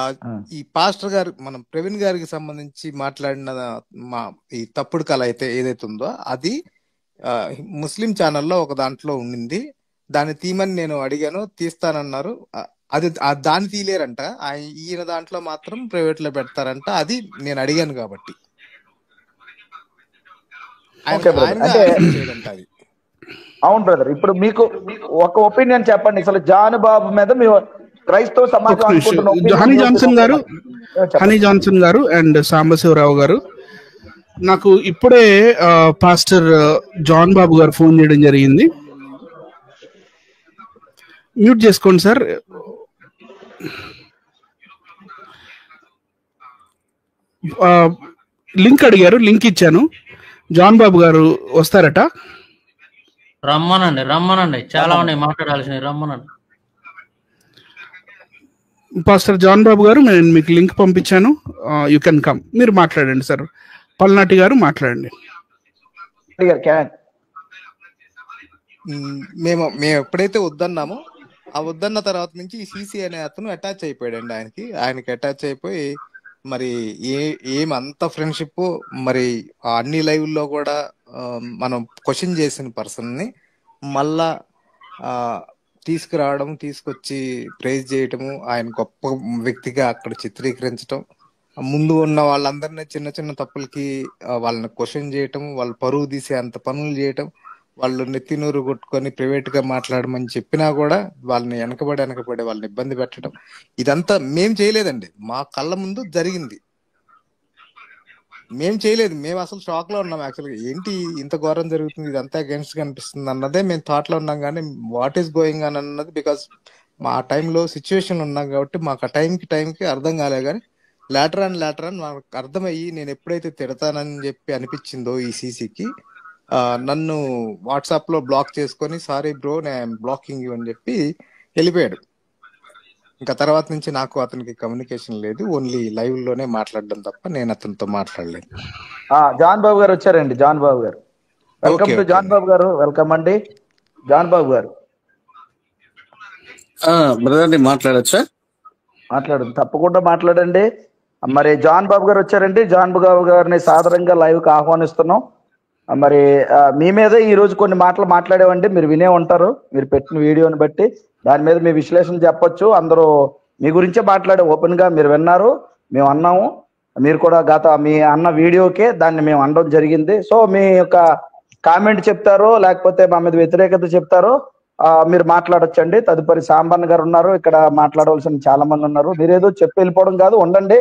ఆ, ఈ పాస్టర్ గారు మనం ప్రవీణ్ గారికి సంబంధించి మాట్లాడిన మా ఈ తప్పుడు కళ అయితే ఏదైతే ఉందో అది ఆ, ముస్లిం ఛానల్లో ఒక దాంట్లో ఉండింది. దాన్ని తీయమని నేను అడిగాను, తీస్తానన్నారు. దాన్ని తీయలేరంట. ఈయన దాంట్లో మాత్రం ప్రైవేట్ లో పెడతారంట. అది నేను అడిగాను కాబట్టి ఓకే బ్రదర్. ఆయనగా అంటే యాక్సెప్ట్ చేయడంట అది. అవును బ్రదర్, ఇప్పుడు మీకు ఒక ఒపీనియన్ చెప్పండి. అసలు జాన్ బాబు మీద మీ క్రైస్తవ ఒక సమాజం నిమిషం. అనుకుంటున్న హనీ ఒపీనియన్ జాన్సన్ గారు హనీ చెప్పండి. జాన్సన్ గారు అండ్ సాంబశివరావు గారు, నాకు ఇప్పుడే పాస్టర్ జాన్ బాబు గారు ఫోన్ చేయడం జరిగింది. మ్యూట్ చేసుకోండి సార్. లింక్ అడిగారు, లింక్ ఇచ్చాను. జాన్ బాబు గారు వస్తారట. రమ్మనండి, చాలా ఉన్నాయి మాట్లాడాల్సినవి, రమ్మనండి. పాస్టర్ జాన్ బాబు గారు, నేను మీకు లింక్ పంపించాను, యూ కెన్ కమ్. మీరు మాట్లాడండి సార్. పల్నాటి గారు మాట్లాడండి. మేము ఎప్పుడైతే వద్దన్నామో ఆ వద్దన్న తర్వాత నుంచి ఈ సీసీ అనే అతను అటాచ్ అయిపోయాడండి. ఆయనకి అటాచ్ అయిపోయి మరి ఏమంత ఫ్రెండ్షిప్, మరి అన్ని లైవ్ లో కూడా మనం క్వశ్చన్ చేసిన పర్సన్ ని మళ్ళా తీసుకురావడం, తీసుకొచ్చి ప్రైజ్ చేయటము, ఆయన గొప్ప వ్యక్తిగా అక్కడ చిత్రీకరించడం, ముందు ఉన్న వాళ్ళందరినీ చిన్న చిన్న తప్పులకి వాళ్ళని క్వశ్చన్ చేయటం, వాళ్ళు పరువు తీసే అంత పనులు చేయటం, వాళ్ళు నెత్తినూరు కొట్టుకొని ప్రైవేట్ గా మాట్లాడమని చెప్పినా కూడా వాళ్ళని వెనకబడి వాళ్ళని ఇబ్బంది పెట్టడం, ఇదంతా మేం చేయలేదండి. మా కళ్ళ ముందు జరిగింది. మేం చేయలేదు. మేము అసలు షాక్ లో ఉన్నాం. యాక్చువల్గా ఏంటి ఇంత ఘోరం జరుగుతుంది, ఇదంతా అగేన్స్ట్ కనిపిస్తుంది అన్నదే మేము థాట్ లో ఉన్నాం. కానీ వాట్ ఈస్ గోయింగ్ ఆన్ అన్నది, బికాస్ మా టైంలో సిచ్యువేషన్ ఉన్నాం కాబట్టి మాకు ఆ టైంకి అర్థం కాలే. కానీ లేటర్ అండ్ మాకు అర్థమయ్యి, నేను ఎప్పుడైతే తిడతానని చెప్పి అనిపించిందో ఈ సీసీకి, నన్ను వాట్సాప్ లో బ్లాక్ చేసుకొని సారీ బ్రో నేను బ్లాకింగ్ యూ అని చెప్పి వెళ్ళిపోయాడు. ఇంకా తర్వాత నుంచి నాకు అతనికి కమ్యూనికేషన్ లేదు, ఓన్లీ లైవ్ లోనే మాట్లాడడం తప్ప నేను అతనితో మాట్లాడలేదు. జాన్ బాబు గారు వచ్చారండి. జాన్ బాబు గారు, వెల్కమ్ టు జాన్ బాబు గారు. వెల్కమ్ అండి జాన్ బాబు గారు. బ్రదర్ మాట్లాడచ్చా? మాట్లాడండి, తప్పకుండా మాట్లాడండి. మరి జాన్ బాబు గారు వచ్చారండి. జాన్ బాబు గారిని సాదరంగా లైవ్ కి ఆహ్వానిస్తున్నాం. మరి మీ మీద ఈ రోజు కొన్ని మాటలు మాట్లాడేవండి, మీరు వినే ఉంటారు. మీరు పెట్టిన వీడియోని బట్టి దాని మీద మీ విశ్లేషణ చెప్పొచ్చు. అందరూ మీ గురించే మాట్లాడే, ఓపెన్ గా మీరు విన్నారు, మేము అన్నాము. మీరు కూడా మీ అన్న వీడియోకే దాన్ని మేము అనడం జరిగింది. సో మీ యొక్క కామెంట్ చెప్తారో లేకపోతే మా మీద వ్యతిరేకత చెప్తారో మీరు మాట్లాడొచ్చండి. తదుపరి సాంబన్ గారు ఉన్నారు, ఇక్కడ మాట్లాడవలసిన చాలా మంది ఉన్నారు. మీరేదో చెప్పి వెళ్ళిపోవడం కాదు, ఉండండి.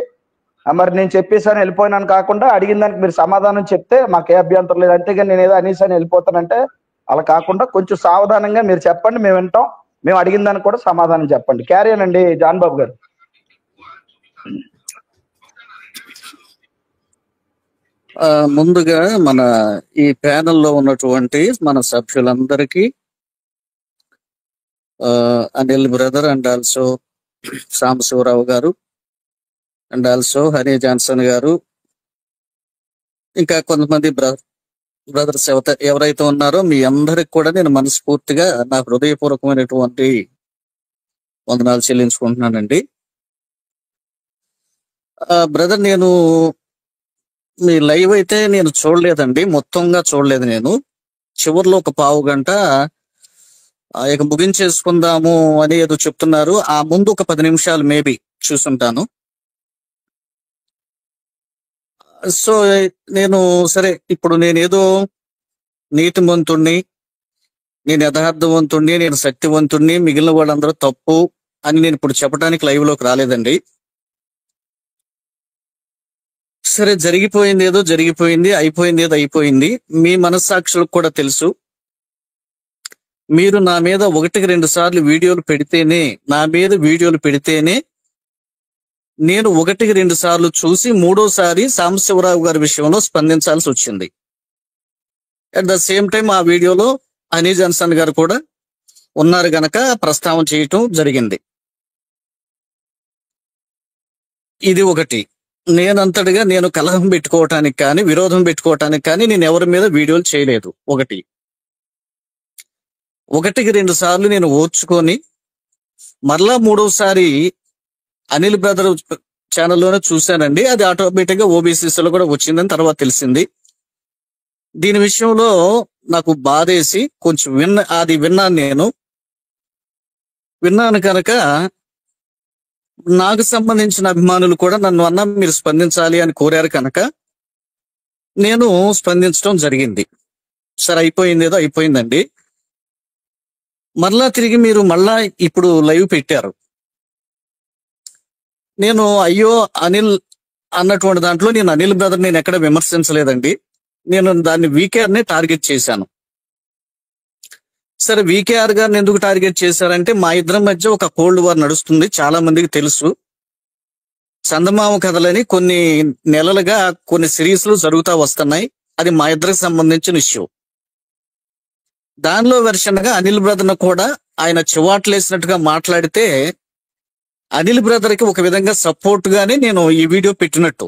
మరి నేను చెప్పేసాను వెళ్ళిపోయినాను కాకుండా అడిగిన దానికి మీరు సమాధానం చెప్తే మాకే అభ్యంతరం లేదు. అంతేగాని నేను ఏదో అనేసాను వెళ్ళిపోతానంటే అలా కాకుండా కొంచెం సావధానంగా మీరు చెప్పండి, మేము వింటాం. మేము అడిగిన దానికి కూడా సమాధానం చెప్పండి. క్యారియన్ అండి జాన్ బాబు గారు. ముందుగా మన ఈ ప్యానెల్లో ఉన్నటువంటి మన సభ్యులందరికీ, Anil brother and also Sambasivarao గారు అండ్ ఆల్సో హనీ జాన్సన్ గారు, ఇంకా కొంతమంది బ్రదర్స్ ఎవరైతే ఉన్నారో మీ అందరికి కూడా నేను మనస్ఫూర్తిగా నా హృదయపూర్వకమైనటువంటి వందనాలు చెల్లించుకుంటున్నానండి. బ్రదర్, నేను మీ లైవ్ అయితే నేను చూడలేదండి, మొత్తంగా చూడలేదు. నేను చివరిలో ఒక పావు గంట ఇక ముగించేసుకుందాము అని ఏదో చెప్తున్నారు, ఆ ముందు ఒక 10 నిమిషాలు మేబీ చూసుంటాను. సో నేను సరే, ఇప్పుడు నేనేదో నీతిమంతుణ్ణి, నేను యథార్థవంతుణ్ణి, నేను శక్తివంతుణ్ణి, మిగిలిన వాళ్ళందరూ తప్పు అని నేను ఇప్పుడు చెప్పడానికి లైవ్ లోకి రాలేదండి. సరే, జరిగిపోయింది ఏదో జరిగిపోయింది, అయిపోయింది ఏదో అయిపోయింది. మీ మనస్సాక్షులకు కూడా తెలుసు, మీరు నా మీద 1-2 సార్లు వీడియోలు పెడితేనే నేను 1-2 సార్లు చూసి మూడోసారి సాంబశివరావు గారి విషయంలో స్పందించాల్సి వచ్చింది. అట్ ద సేమ్ టైం ఆ వీడియోలో హనీ జాన్సన్ గారు కూడా ఉన్నారు గనక ప్రస్తావన చేయటం జరిగింది. ఇది ఒకటి. నేనంతటిగా నేను కలహం పెట్టుకోవటానికి కానీ విరోధం పెట్టుకోవటానికి కానీ నేను ఎవరి మీద వీడియోలు చేయలేదు. 1-2 సార్లు నేను ఓర్చుకొని మరలా మూడోసారి అనిల్ బ్రదర్ ఛానల్లోనే చూశానండి. అది ఆటోమేటిక్ గా ఓబీసీసీలో కూడా వచ్చిందని తర్వాత తెలిసింది. దీని విషయంలో నాకు బాధేసి కొంచెం విన్నాను కనుక నాకు సంబంధించిన అభిమానులు కూడా నన్ను అన్న మీరు స్పందించాలి అని కోరారు కనుక నేను స్పందించడం జరిగింది. సరే, అయిపోయిందేదో అయిపోయిందండి. మరలా తిరిగి మీరు మళ్ళా ఇప్పుడు లైవ్ పెట్టారు. నేను అయ్యో అనిల్ అన్నటువంటి దాంట్లో నేను అనిల్ బ్రదర్ నేను ఎక్కడ విమర్శించలేదండి. నేను దాన్ని వీకేఆర్ ని టార్గెట్ చేశాను. సరే, వీకేఆర్ గారిని ఎందుకు టార్గెట్ చేశారంటే మా ఇద్దరి మధ్య ఒక కోల్డ్ వార్ నడుస్తుంది, చాలా మందికి తెలుసు. చందమామ కథలని కొన్ని నెలలుగా కొన్ని సిరీస్లు జరుగుతూ వస్తున్నాయి. అది మా ఇద్దరికి సంబంధించిన ఇష్యూ. దానిలో వెర్షన్గా అనిల్ బ్రదర్ను కూడా ఆయన చివాట్లేసినట్టుగా మాట్లాడితే అనిల్ బ్రదర్ కి ఒక విధంగా సపోర్ట్ గానే నేను ఈ వీడియో పెట్టినట్టు.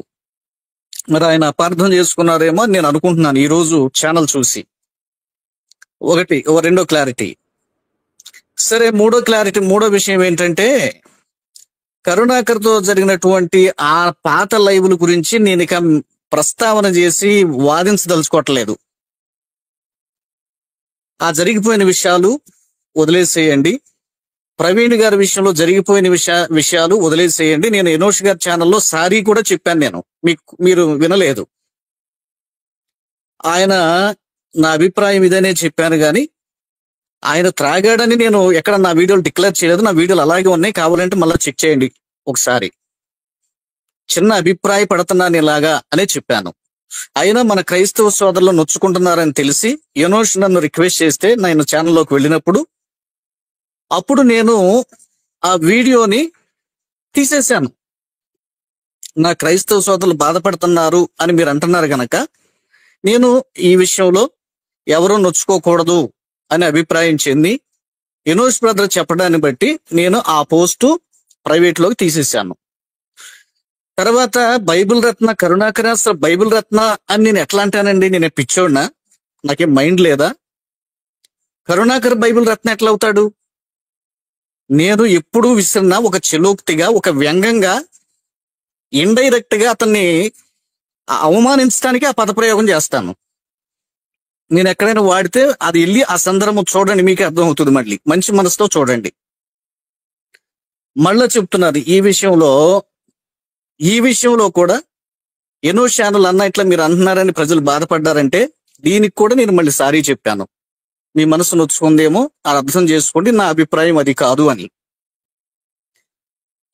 మరి ఆయన అపార్థం చేసుకున్నారేమో నేను అనుకుంటున్నాను ఈ రోజు ఛానల్ చూసి. రెండో క్లారిటీ. సరే, మూడో విషయం ఏంటంటే కరుణాకర్ తో జరిగినటువంటి ఆ పాత లైవ్ల గురించి నేను ఇక ప్రస్తావన చేసి వాదించదలుచుకోవట్లేదు. ఆ జరిగిపోయిన విషయాలు వదిలేసేయండి. ప్రవీణ్ గారి విషయంలో జరిగిపోయిన విషయాలు వదిలేసేయండి. నేను ఎనోష్ గారి ఛానల్లో సారీ కూడా చెప్పాను. మీరు వినలేదు. ఆయన నా అభిప్రాయం ఇదనే చెప్పాను కానీ ఆయన త్రాగాడని నేను ఎక్కడ నా వీడియోలు డిక్లేర్ చేయలేదు. నా వీడియోలు అలాగే ఉన్నాయి, కావాలంటే మళ్ళీ చెక్ చేయండి ఒకసారి. చిన్న అభిప్రాయ పడుతున్నాను ఇలాగా అనే చెప్పాను. అయినా మన క్రైస్తవ సోదరులు నొచ్చుకుంటున్నారని తెలిసి ఎనోష్ నన్ను రిక్వెస్ట్ చేస్తే నేను ఛానల్లోకి వెళ్ళినప్పుడు అప్పుడు నేను ఆ వీడియోని తీసేశాను. నా క్రైస్తవ సోదరులు బాధపడుతున్నారు అని మీరు అంటున్నారు గనక నేను ఈ విషయంలో ఎవరూ నొచ్చుకోకూడదు అని అభిప్రాయం చెంది ఎనోష్ బ్రదర్ చెప్పడాన్ని బట్టి నేను ఆ పోస్టు ప్రైవేట్ లోకి తీసేశాను. తర్వాత బైబిల్ రత్న కరుణాకర్ అసలు బైబిల్ రత్న అని నేను ఎట్లా అంటానండి? నేను పిచ్చోడ్నా? నాకేం మైండ్ లేదా? కరుణాకర్ బైబిల్ రత్న ఎట్లా అవుతాడు? నేను ఎప్పుడూ విసిరిన ఒక చెలోక్తిగా, ఒక వ్యంగ్యంగా, ఇండైరెక్ట్ గా అతన్ని అవమానించడానికి ఆ పదప్రయోగం చేస్తాను. నేను ఎక్కడైనా వాడితే అది వెళ్ళి ఆ సందర్భం చూడండి, మీకు అర్థం అవుతుంది. మళ్ళీ మంచి మనసుతో చూడండి. మళ్ళా చెప్తున్నారు, ఈ విషయంలో కూడా ఎన్నో ఛానల్ అన్న ఇట్లా మీరు అంటున్నారని ప్రజలు బాధపడ్డారంటే దీనికి కూడా నేను మళ్ళీ సారీ చెప్పాను. మీ మనసు నొచ్చుకుందేమో అది అర్థం చేసుకోండి, నా అభిప్రాయం అది కాదు అని.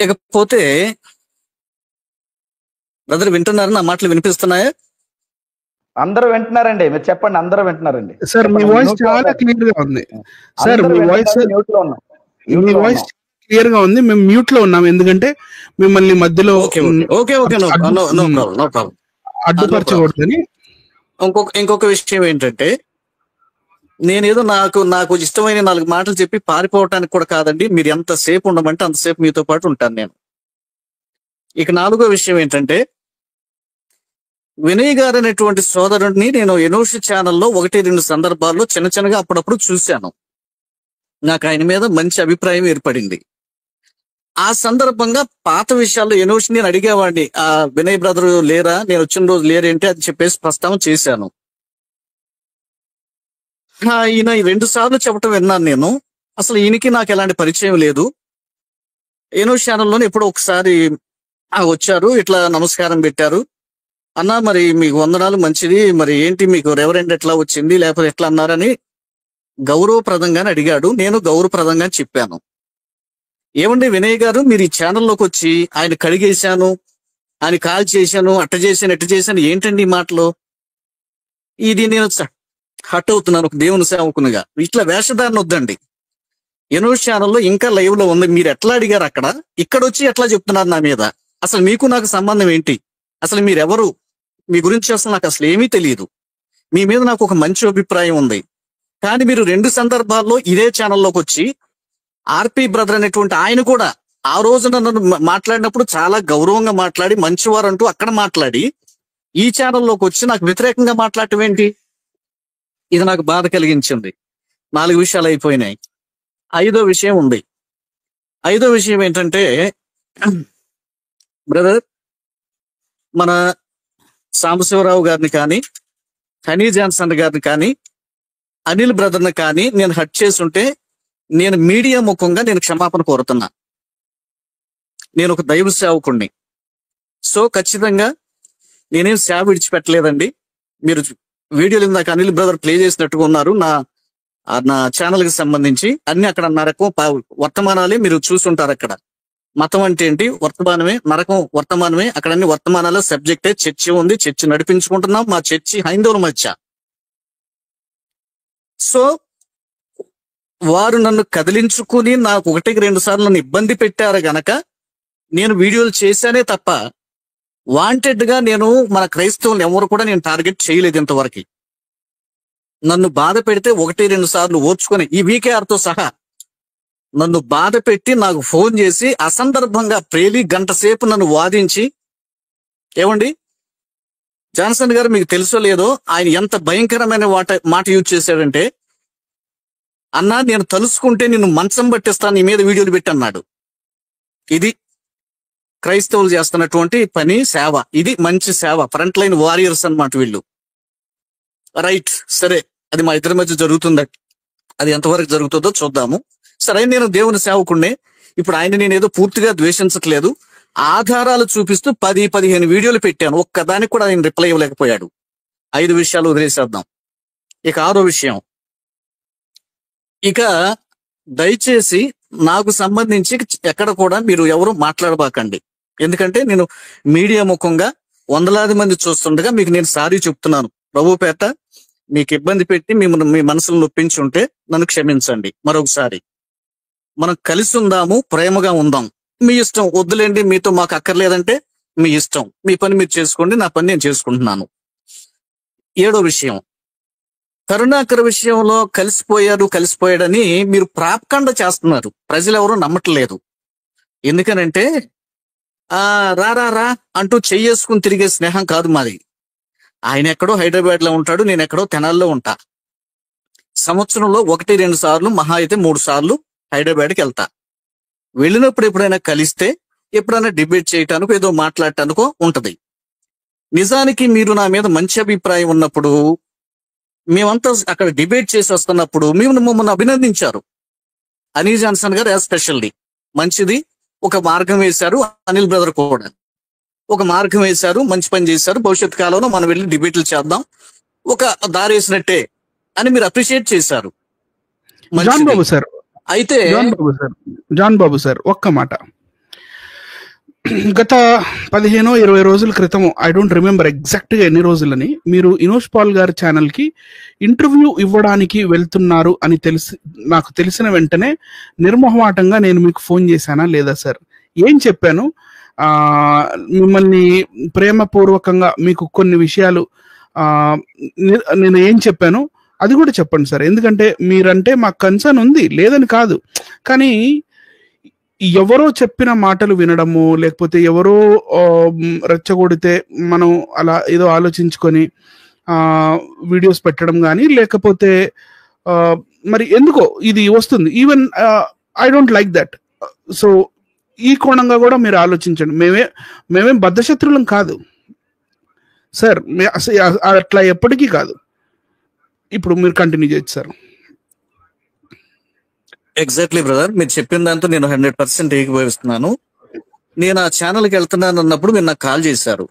ఇకపోతే బ్రదర్ వింటున్నారు? నా మాటలు వినిపిస్తున్నాయా? అందరూ వింటున్నారండి, మీరు చెప్పండి. అందరూ వింటున్నారండి సార్. మీ వాయిస్ చాలా క్లియర్ గా ఉంది సార్. మీ వాయిస్ క్లియర్ గా ఉంది. మేము మ్యూట్ లో ఉన్నాం ఎందుకంటే మిమ్మల్ని మధ్యలో అడ్డుపరచకూడదని. ఇంకొక విషయం ఏంటంటే నేనేదో నాకు ఇష్టమైన 4 మాటలు చెప్పి పారిపోవటానికి కూడా కాదండి. మీరు ఎంతసేపు ఉండమంటే అంతసేపు మీతో పాటు ఉంటాను నేను. ఇక 4వ విషయం ఏంటంటే వినయ్ గారు అనేటువంటి సోదరుడిని నేను ఎనోషి ఛానల్లో 1-2 సందర్భాల్లో చిన్నగా అప్పుడప్పుడు చూశాను. నాకు ఆయన మీద మంచి అభిప్రాయం ఏర్పడింది. ఆ సందర్భంగా పాత విషయాల్లో ఎనోషి నేను అడిగేవాడిని, ఆ వినయ్ బ్రదర్ లేరా, నేను వచ్చిన రోజు లేరేంటి అని చెప్పేసి ప్రస్తావన చేశాను. ఈయన 2 సార్లు చెప్పటం విన్నాను నేను. అసలు ఈయనకి నాకు ఎలాంటి పరిచయం లేదు. ఎనోషి ఛానల్లోనే ఎప్పుడో ఒకసారి వచ్చారు, ఇట్లా నమస్కారం పెట్టారు. అన్నా మరి మీకు వందనాలు, మంచిది, మరి ఏంటి మీకు రెవరెండ్ ఎట్లా వచ్చింది లేకపోతే ఎట్లా అన్నారని గౌరవప్రదంగానే అడిగాడు. నేను గౌరవప్రదంగా చెప్పాను, ఏమండి వినయ్ గారు మీరు ఈ ఛానల్లోకి వచ్చి ఆయన కడిగేశాను, ఆయన కాల్ చేశాను, అట్ట చేశాను, ఎట్ట చేశాను, ఏంటండి ఈ మాటలు? ఇది నేను హట్ అవుతున్నాను ఒక దేవుని సేవకునిగా. ఇట్లా వేషధారణ వద్దండి. ఎనోష్ ఛానల్లో ఇంకా లైవ్ లో ఉంది. మీరు ఎట్లా అడిగారు అక్కడ, ఇక్కడ వచ్చి ఎట్లా చెప్తున్నారు నా మీద? అసలు మీకు నాకు సంబంధం ఏంటి? అసలు మీరెవరు? మీ గురించి అసలు నాకు అసలు ఏమీ తెలియదు. మీ మీద నాకు ఒక మంచి అభిప్రాయం ఉంది. కానీ మీరు 2 సందర్భాల్లో ఇదే ఛానల్లోకి వచ్చి ఆర్పి బ్రదర్ అనేటువంటి ఆయన కూడా ఆ రోజున నన్ను మాట్లాడినప్పుడు చాలా గౌరవంగా మాట్లాడి మంచివారు అంటూ అక్కడ మాట్లాడి ఈ ఛానల్లోకి వచ్చి నాకు వ్యతిరేకంగా మాట్లాడటం ఏంటి? ఇది నాకు బాధ కలిగించింది. 4 విషయాలు అయిపోయినాయి. 5వ విషయం ఉంది. 5వ విషయం ఏంటంటే బ్రదర్, మన సాంబశివరావు గారిని కానీ, హనీ జాన్సన్ గారిని కానీ, అనిల్ బ్రదర్ని కానీ నేను హట్ చేసుంటే నేను మీడియా ముఖంగా నేను క్షమాపణ కోరుతున్నా. నేను ఒక దైవ సేవకుణ్ణి. సో ఖచ్చితంగా నేనేం సేవ విడిచిపెట్టలేదండి. మీరు వీడియోలు ఇందాక అనిల్ బ్రదర్ ప్లే చేసినట్టుగా ఉన్నారు. నా ఛానల్ కి సంబంధించి అన్ని అక్కడ నరకం వర్తమానాలే మీరు చూసుంటారు. అక్కడ మతం అంటే ఏంటి, వర్తమానమే, నరకం వర్తమానమే. అక్కడ అన్ని వర్తమానాల సబ్జెక్టే. చర్చి ఉంది, చర్చి నడిపించుకుంటున్నాం. మా చర్చి హైందవుల మధ్య. సో వారు నన్ను కదిలించుకుని నాకు 1-2 సార్లు నన్ను ఇబ్బంది పెట్టారు గనక నేను వీడియోలు చేశానే తప్ప వాంటెడ్ గా నేను మన క్రైస్తవులు ఎవరు కూడా నేను టార్గెట్ చేయలేదు ఇంతవరకు. నన్ను బాధ పెడితే 1-2 సార్లు ఓర్చుకొని ఈ వీకేఆర్తో సహా నన్ను బాధ పెట్టి నాకు ఫోన్ చేసి అసందర్భంగా ప్రేలి గంట సేపు నన్ను వాదించి, ఏమండి జాన్సన్ గారు మీకు తెలుసో లేదో ఆయన ఎంత భయంకరమైన మాట యూజ్ చేశాడంటే, అన్నా నేను తలుసుకుంటే నిన్ను మంచం పట్టిస్తాను, నీ మీద వీడియోలు పెట్టి అన్నాడు. ఇది క్రైస్తవులు చేస్తున్నటువంటి పని, సేవ. ఇది మంచి సేవ. ఫ్రంట్ లైన్ వారియర్స్ అన్నమాట వీళ్ళు. రైట్, సరే, అది మా ఇద్దరి మధ్య జరుగుతుంది. అది ఎంతవరకు జరుగుతుందో చూద్దాము. సరే, నేను దేవుని సేవకుడినే. ఇప్పుడు ఆయన నేనేదో పూర్తిగా ద్వేషించట్లేదు. ఆధారాలు చూపిస్తూ 10-15 వీడియోలు పెట్టాను. ఒక్కదానికి కూడా ఆయన రిప్లై ఇవ్వలేకపోయాడు. 5 విషయాలు వదిలేసేద్దాం. ఇక 6వ విషయం. ఇక దయచేసి నాకు సంబంధించి ఎక్కడ కూడా మీరు ఎవరు మాట్లాడబాకండి. ఎందుకంటే నేను మీడియా ముఖంగా వందలాది మంది చూస్తుండగా మీకు నేను సారీ చెప్తున్నాను. ప్రభుపేట మీకు ఇబ్బంది పెట్టి మీ మనసును నొప్పించి ఉంటే నన్ను క్షమించండి. మరొకసారి మనం కలిసి ఉందాము, ప్రేమగా ఉందాం. మీ ఇష్టం, వద్దులేండి మీతో మాకు అక్కర్లేదంటే మీ ఇష్టం. మీ పని మీరు చేసుకోండి, నా పని నేను చేసుకుంటున్నాను. 7వ విషయం, కరుణాకర్ విషయంలో కలిసిపోయాడని మీరు ప్రాపకండ చేస్తున్నారు. ప్రజలు ఎవరు నమ్మట్లేదు. ఎందుకనంటే రా అంటూ చెయ్యేసుకుని తిరిగే స్నేహం కాదు మాది. ఆయన ఎక్కడో హైదరాబాద్ లో ఉంటాడు, నేను ఎక్కడో తెనాల్లో ఉంటా. సంవత్సరంలో 1-2 సార్లు, మహా అయితే 3 సార్లు హైదరాబాద్కి వెళ్తా. వెళ్ళినప్పుడు ఎప్పుడైనా కలిస్తే, ఎప్పుడైనా డిబేట్ చేయటానికో ఏదో మాట్లాడటానికో ఉంటది. నిజానికి మీరు నా మీద మంచి అభిప్రాయం ఉన్నప్పుడు, మేమంతా అక్కడ డిబేట్ చేసి వస్తున్నప్పుడు మమ్మల్ని అభినందించారు. అనీ జాన్సన్ గారు ఎస్పెషల్లీ మంచిది, ఒక మార్గం వేశారు. అనిల్ బ్రదర్ కూడా ఒక మార్గం వేశారు, మంచి పని చేశారు. భవిష్యత్ కాలంలో మనం వెళ్ళి డిబేట్లు చేద్దాం, ఒక దారి వేసినట్టే అని మీరు అప్రిషియేట్ చేశారు. జాన్ బాబు సార్, అయితే జాన్ బాబు సార్ ఒక్క మాట. గత 15-20 రోజుల క్రితం, ఐ డోంట్ రిమెంబర్ ఎగ్జాక్ట్ గా ఎన్ని రోజులని, మీరు ఇనోష్ పాల్ గారి ఛానల్ కి ఇంటర్వ్యూ ఇవ్వడానికి వెళ్తున్నారు అని నాకు తెలిసిన వెంటనే నిర్మోహమాటంగా నేను మీకు ఫోన్ చేశానా లేదా సార్? ఏం చెప్పాను? మిమ్మల్ని ప్రేమపూర్వకంగా మీకు కొన్ని విషయాలు నేను ఏం చెప్పాను అది కూడా చెప్పండి సార్. ఎందుకంటే మీరంటే మాకు కన్సర్న్ ఉంది, లేదని కాదు. కానీ ఎవరో చెప్పిన మాటలు వినడము, లేకపోతే ఎవరో రెచ్చగొడితే మనం అలా ఏదో ఆలోచించుకొని వీడియోస్ పెట్టడం కానీ, లేకపోతే మరి ఎందుకో ఇది వస్తుంది. Even I don't like that. So ఈ కోణంగా కూడా మీరు ఆలోచించండి. మేమేం బద్ధశత్రులం కాదు సార్, అట్లా ఎప్పటికీ కాదు. ఇప్పుడు మీరు కంటిన్యూ చేయొచ్చు సార్. ఎగ్జాక్ట్లీ బ్రదర్, మీరు చెప్పిన దాంతో నేను 100% ఏకీభవిస్తున్నాను. నేను ఆ ఛానల్కి వెళ్తున్నాను అన్నప్పుడు మీరు నాకు కాల్ చేశారు.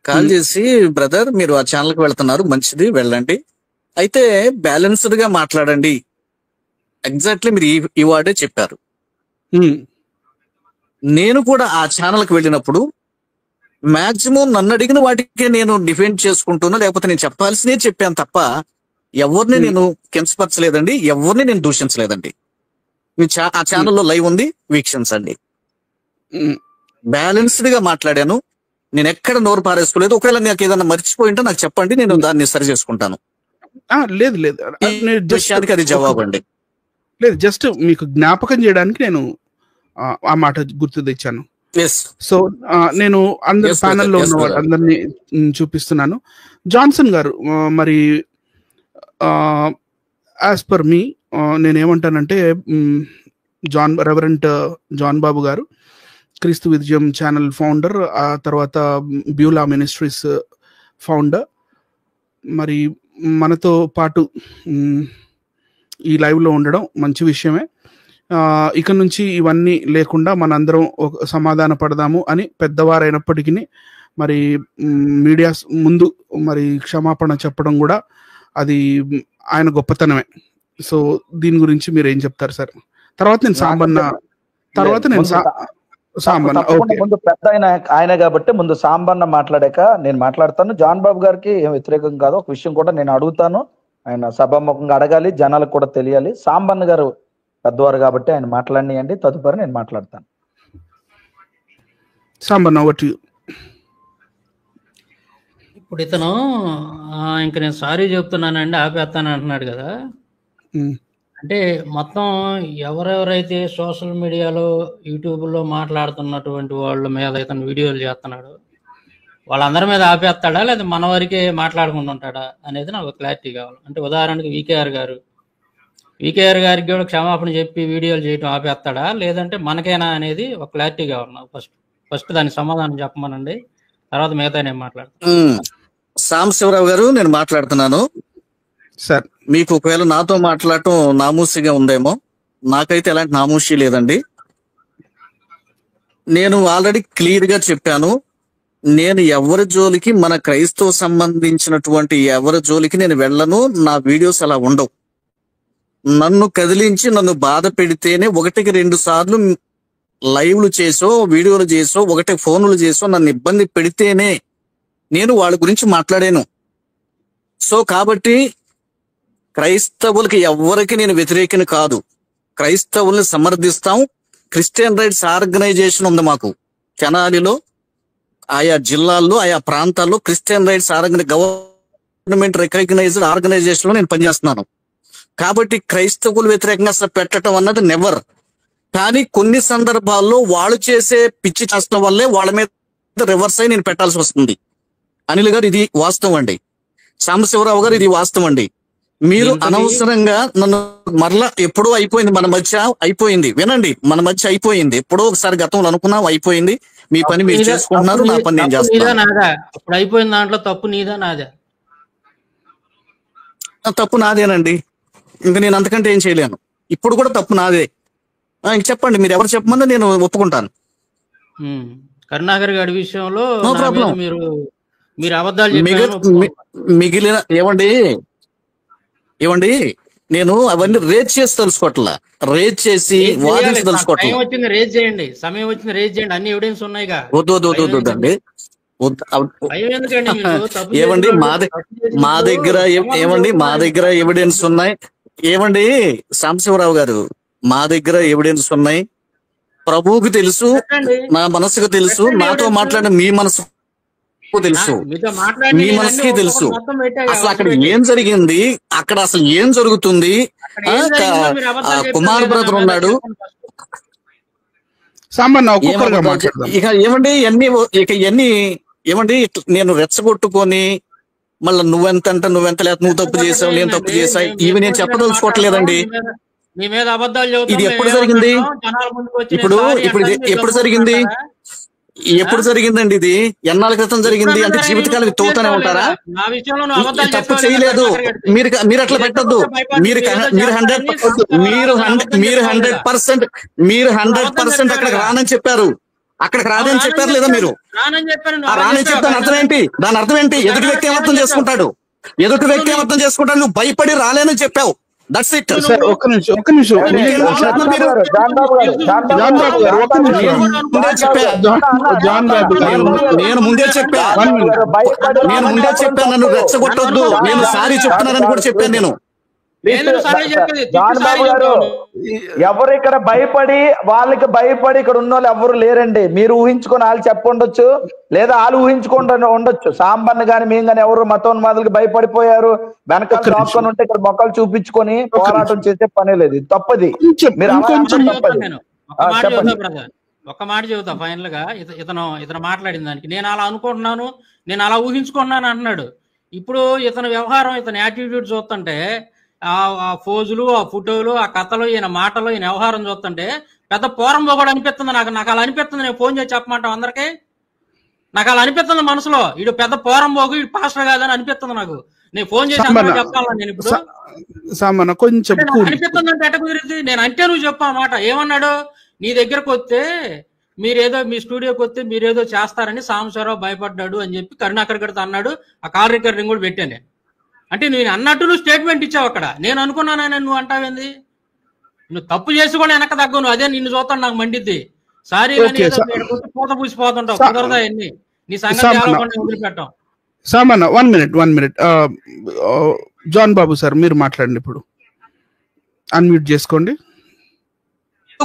కాల్ చేసి, బ్రదర్ మీరు ఆ ఛానల్కి వెళ్తున్నారు, మంచిది, వెళ్ళండి, అయితే బ్యాలెన్స్డ్ గా మాట్లాడండి. ఎగ్జాక్ట్లీ మీరు ఈ వార్డే చెప్పారు. నేను కూడా ఆ ఛానల్కి వెళ్ళినప్పుడు మాక్సిమం నన్ను అడిగిన వాటికే నేను డిఫెండ్ చేసుకుంటున్నా, లేకపోతే నేను చెప్పాల్సినే చెప్పాను తప్ప ఎవరిని నేను కించపరచలేదండి, ఎవరిని నేను దూషించలేదండి. ఆ ఛానల్లో లైవ్ ఉంది, వీక్షించండి. బ్యాలెన్స్డ్ గా మాట్లాడాను. నేను ఎక్కడ నోరు పారేసుకోలేదు. ఒకవేళ నాకు ఏదైనా మర్చిపోయింటే నాకు చెప్పండి, నేను దాన్ని సరి చేసుకుంటాను. లేదు లేదు, విషయానికి అది జవాబు అండి. లేదు, జస్ట్ మీకు జ్ఞాపకం చేయడానికి నేను ఆ మాట గుర్తు తెచ్చాను. సో నేను అందరి ప్యానెల్లో ఉన్న వాళ్ళందరినీ చూపిస్తున్నాను. జాన్సన్ గారు, మరి యాజ్ పర్ మీ నేనేమంటానంటే, రెవరెంట్ జాన్ బాబు గారు, క్రీస్తు విజయం ఛానల్ ఫౌండర్, ఆ తర్వాత బ్యూలా మినిస్ట్రీస్ ఫౌండర్. మరి మనతో పాటు ఈ లైవ్లో ఉండడం మంచి విషయమే. ఇక నుంచి ఇవన్నీ లేకుండా మనందరం సమాధాన పడదాము అని పెద్దవారైనప్పటికీ మరి మీడియా ముందు మరి క్షమాపణ చెప్పడం కూడా అది ఆయన గొప్పతనమే. సో దీని గురించి మీరు ఏం చెప్తారు సార్? తర్వాత నేను సాంబన్న ముందు పెద్ద ఆయన కాబట్టి ముందు సాంబన్న మాట్లాడాక నేను మాట్లాడతాను. జాన్ బాబు గారికి ఏం వ్యతిరేకం కాదు. ఒక విషయం కూడా నేను అడుగుతాను, ఆయన సభాముఖంగా అడగాలి, జనాలకు కూడా తెలియాలి. సాంబన్న గారు పెద్దవారు కాబట్టి ఆయన మాట్లాడియండి, తదుపరి నేను మాట్లాడతాను. సాంబన్న ఒకటి. ఇప్పుడు ఇతను ఇంక నేను సారీ చెప్తున్నానండి ఆపేస్తాను అంటున్నాడు కదా. అంటే మొత్తం ఎవరెవరైతే సోషల్ మీడియాలో యూట్యూబ్లో మాట్లాడుతున్నటువంటి వాళ్ళ మీద ఇతను వీడియోలు చేస్తున్నాడు, వాళ్ళందరి మీద ఆపేస్తాడా లేదా మన వరకే మాట్లాడుకుంటూ ఉంటాడా అనేది నాకు క్లారిటీ కావాలి. అంటే ఉదాహరణకి వికేఆర్ గారికి కూడా క్షమాపణ చెప్పి వీడియోలు చేయడం ఆపేస్తాడా లేదంటే మనకేనా అనేది ఒక క్లారిటీ కావాలి నాకు. ఫస్ట్ దానికి సమాధానం చెప్పమనండి, తర్వాత మిగతా నేను మాట్లాడతాను. సాంబశివరావు గారు, నేను మాట్లాడుతున్నాను సార్. మీకు ఒకవేళ నాతో మాట్లాడటం నామూసిగా ఉందేమో, నాకైతే ఎలాంటి నామూసి లేదండి. నేను ఆల్రెడీ క్లియర్ గా చెప్పాను, నేను ఎవరి జోలికి, మన క్రైస్తవ సంబంధించినటువంటి ఎవరి జోలికి నేను వెళ్ళను. నా వీడియోస్ అలా ఉండవు. నన్ను కదిలించి నన్ను బాధ పెడితేనే 1-2 సార్లు లైవ్లు చేసో వీడియోలు చేసో ఫోన్లు చేసో నన్ను ఇబ్బంది పెడితేనే నేను వాళ్ళ గురించి మాట్లాడాను. సో కాబట్టి క్రైస్తవులకి ఎవరికి నేను వ్యతిరేకిని కాదు. క్రైస్తవుల్ని సమర్థిస్తాం. క్రిస్టియన్ రైట్స్ ఆర్గనైజేషన్ ఉంది మాకు తెనాలిలో, ఆయా జిల్లాల్లో ఆయా ప్రాంతాల్లో Christian rights government recognised organisation లో నేను పనిచేస్తున్నాను. కాబట్టి క్రైస్తవులు వ్యతిరేకంగా అసలు పెట్టడం అన్నది నెవర్. కానీ కొన్ని సందర్భాల్లో వాళ్ళు చేసే పిచ్చి చేష్టం వల్లే వాళ్ళ మీద రివర్స్ అయి నేను పెట్టాల్సి వస్తుంది. అనిల్ గారు, ఇది వాస్తవం అండి. సాంబశివరావు గారు, ఇది వాస్తవం అండి. మీరు అనవసరంగా నన్ను మరలా ఎప్పుడో అయిపోయింది, మన మధ్య అయిపోయింది. వినండి, మన మధ్య అయిపోయింది. ఎప్పుడో ఒకసారి గతంలో అనుకున్నాం, అయిపోయింది. మీ పని మీరు చేసుకుంటున్నారు, నా పని నేను చేస్తాను. అయిపోయిన దాంట్లో తప్పు నీదా నాదా? తప్పు నాదేనండి. ఇంకా నేను అంతకంటే ఏం చేయలేను. ఇప్పుడు కూడా తప్పు నాదే. ఇంక చెప్పండి, మీరు ఎవరు చెప్పమన్నా నేను ఒప్పుకుంటాను. కరుణాకర్ గారి విషయంలో నో ప్రాబ్లం. మీరు అబద్ధాలు మిగిలిన ఏమండి నేను అవన్నీ రేజ్ చేసి తెలుసుకోవట్లా, రేజ్ చేసి వాదించి తెలుసుకోవట్లా. వచ్చింది రేజ్ చేయండి, సమయం వచ్చింది రేజ్ చేయండి, అన్ని ఎవిడెన్స్ ఉన్నాయిగా. వద్దండి. ఏమండి మా దగ్గర ఎవిడెన్స్ ఉన్నాయి. ఏమండి సాంబశివరావు గారు, మా దగ్గర ఎవిడెన్స్ ఉన్నాయి. ప్రభువుకి తెలుసు, నా మనసుకు తెలుసు, నాతో మాట్లాడిన మీ మనసు తెలుసు, మీ మనసుకి తెలుసు. అసలు అక్కడ ఏం జరిగింది, అక్కడ అసలు ఏం జరుగుతుంది. కుమార్ బ్రదర్ ఉన్నాడు. ఇక ఏమండి ఇవన్నీ ఏమండి నేను రెచ్చగొట్టుకొని మళ్ళీ నువ్వెంత లేకపోతే నువ్వు తప్పు చేసావు, నేను తప్పు చేసా, ఇవి నేను చెప్పదలుచుకోవట్లేదండి. ఇది ఎప్పుడు జరిగింది? ఎప్పుడు జరిగింది? ఎప్పుడు జరిగిందండి? ఇది ఎన్నాళ్ళ క్రితం జరిగింది. అంటే జీవితకాలం తోతూనే ఉంటారా? తప్పు చేయలేదు. మీరు అట్లా పెట్టద్దు. మీరు 100% అక్కడికి రానని చెప్పారు. అక్కడికి రాదని చెప్పారు లేదా? మీరు రానని చెప్తాను అర్థం ఏంటి? దాని అర్థం ఏంటి? ఎదుటి వ్యక్తి ఏమర్థం చేసుకుంటాడు? నువ్వు భయపడి రాలేనని చెప్పావు. That's it. ఒక్క నిమిషం. నేను ముందే చెప్పా నన్ను రెచ్చగొట్టొద్దు, నేను సారీ చెప్తున్నానని కూడా చెప్పాను. నేను జాన్ బాబు గారు, ఎవరు ఇక్కడ వాళ్ళకి భయపడి ఇక్కడ ఉన్న వాళ్ళు ఎవరు లేరండి. మీరు ఊహించుకొని వాళ్ళు చెప్పండొచ్చు, లేదా వాళ్ళు ఊహించుకొని ఉండొచ్చు. సాంబన్న గాని మేము గాని ఎవరు మతోన్మాదులకి భయపడిపోయారు, వెనకాల దాక్కొని ఉంటే ఇక్కడ మొక్కలు చూపించుకొని పోరాటం చేసే పనే లేదు. తప్పది. మీరు ఒక మాట చెబుతా ఫైనల్ గా. ఇతను మాట్లాడిన దానికి నేను అలా అనుకుంటున్నాను, నేను అలా ఊహించుకున్నాను అంటున్నాడు. ఇప్పుడు ఇతని వ్యవహారం, ఇతని యాటిట్యూడ్ చూస్తుంటే ఆ ఫోజులు, ఆ ఫోటోలు, ఆ కథలు, ఈయన మాటలు, ఈయన వ్యవహారం చూస్తుంటే పెద్ద పోరంబో కూడా అనిపిస్తుంది నాకు అలా అనిపిస్తుంది. నేను ఫోన్ చేసి చెప్పమంటాం అందరికి, నాకు అలా అనిపిస్తుంది మనసులో. వీడు పెద్ద పోరంబోగు, వీడు పాస్టర్ కాదని అనిపిస్తుంది నాకు. నేను ఫోన్ చేసి అందరూ చెప్పాలా నేను ఇప్పుడు? కొంచెం అనిపిస్తుంది అంటే ఎట్ట కుదిరింది? నేను అంటే నువ్వు చెప్పు ఆ మాట. ఏమన్నాడు? నీ దగ్గరకు వస్తే మీరేదో, మీ స్టూడియోకి వస్తే మీరేదో చేస్తారని సాంబశివరావు భయపడ్డాడు అని చెప్పి కరుణాకర్ గారితో అన్నాడు. ఆ కాల్ రికార్డింగ్ కూడా పెట్టాను. అంటే నేను అన్నట్టు నువ్వు స్టేట్మెంట్ ఇచ్చావు అక్కడ. నేను అనుకున్నానని నువ్వు అంటావేంది? నువ్వు తప్పు చేసి కూడా వెనక తగ్గవు నువ్వు. అదే నిన్ను చూస్తాను నాకు మండిద్ది. సారీ పూత పూసిపోతుంటావు. కుదరదా ఎన్ని నీ సంగతి వదిలిపెట్టాం. సామాన్ 1 minute జాన్ బాబు సార్ మీరు మాట్లాడండి. ఇప్పుడు అన్మ్యూట్ చేసుకోండి.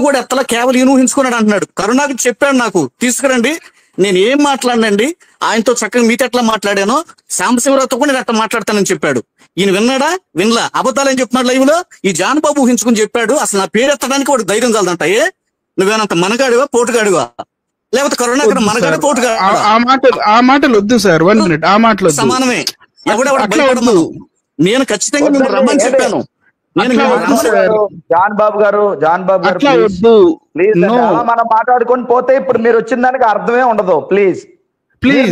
కూడా ఎత్తలా కేవలం ఈయన ఊహించుకున్నాడు అంటున్నాడు. కరుణాకర్ చెప్పాడు నాకు తీసుకురండి, నేను ఏం మాట్లాడినండి ఆయనతో చక్కగా మీతో ఎట్లా మాట్లాడానో సాంబశివరావుతో కూడా నేను అట్లా మాట్లాడతానని చెప్పాడు. ఈయన విన్నాడా? వినలా. అబద్ధాలని చెప్తున్నాడు లైవ్ లో. ఈ జాన్ బాబు ఊహించుకుని చెప్పాడు. అసలు నా పేరు ఎత్తడానికి వాడు ధైర్యం కలదంట. నువ్వేనంత మనగాడివా పోటుగాడివా? లేకపోతే కరుణాకర్ మనగాడే పోటుగాడు? ఆ మాటలు వద్దు సార్. 1 minute ఆ మాటలు సమానమే. ఎవడెవడు నేను ఖచ్చితంగా నేను రమ్మని చెప్పాను. జాన్ బాబు గారు ప్లీజ్ మనం మాట్లాడుకొని పోతే ఇప్పుడు మీరు వచ్చిన దానికి అర్థమే ఉండదు. ప్లీజ్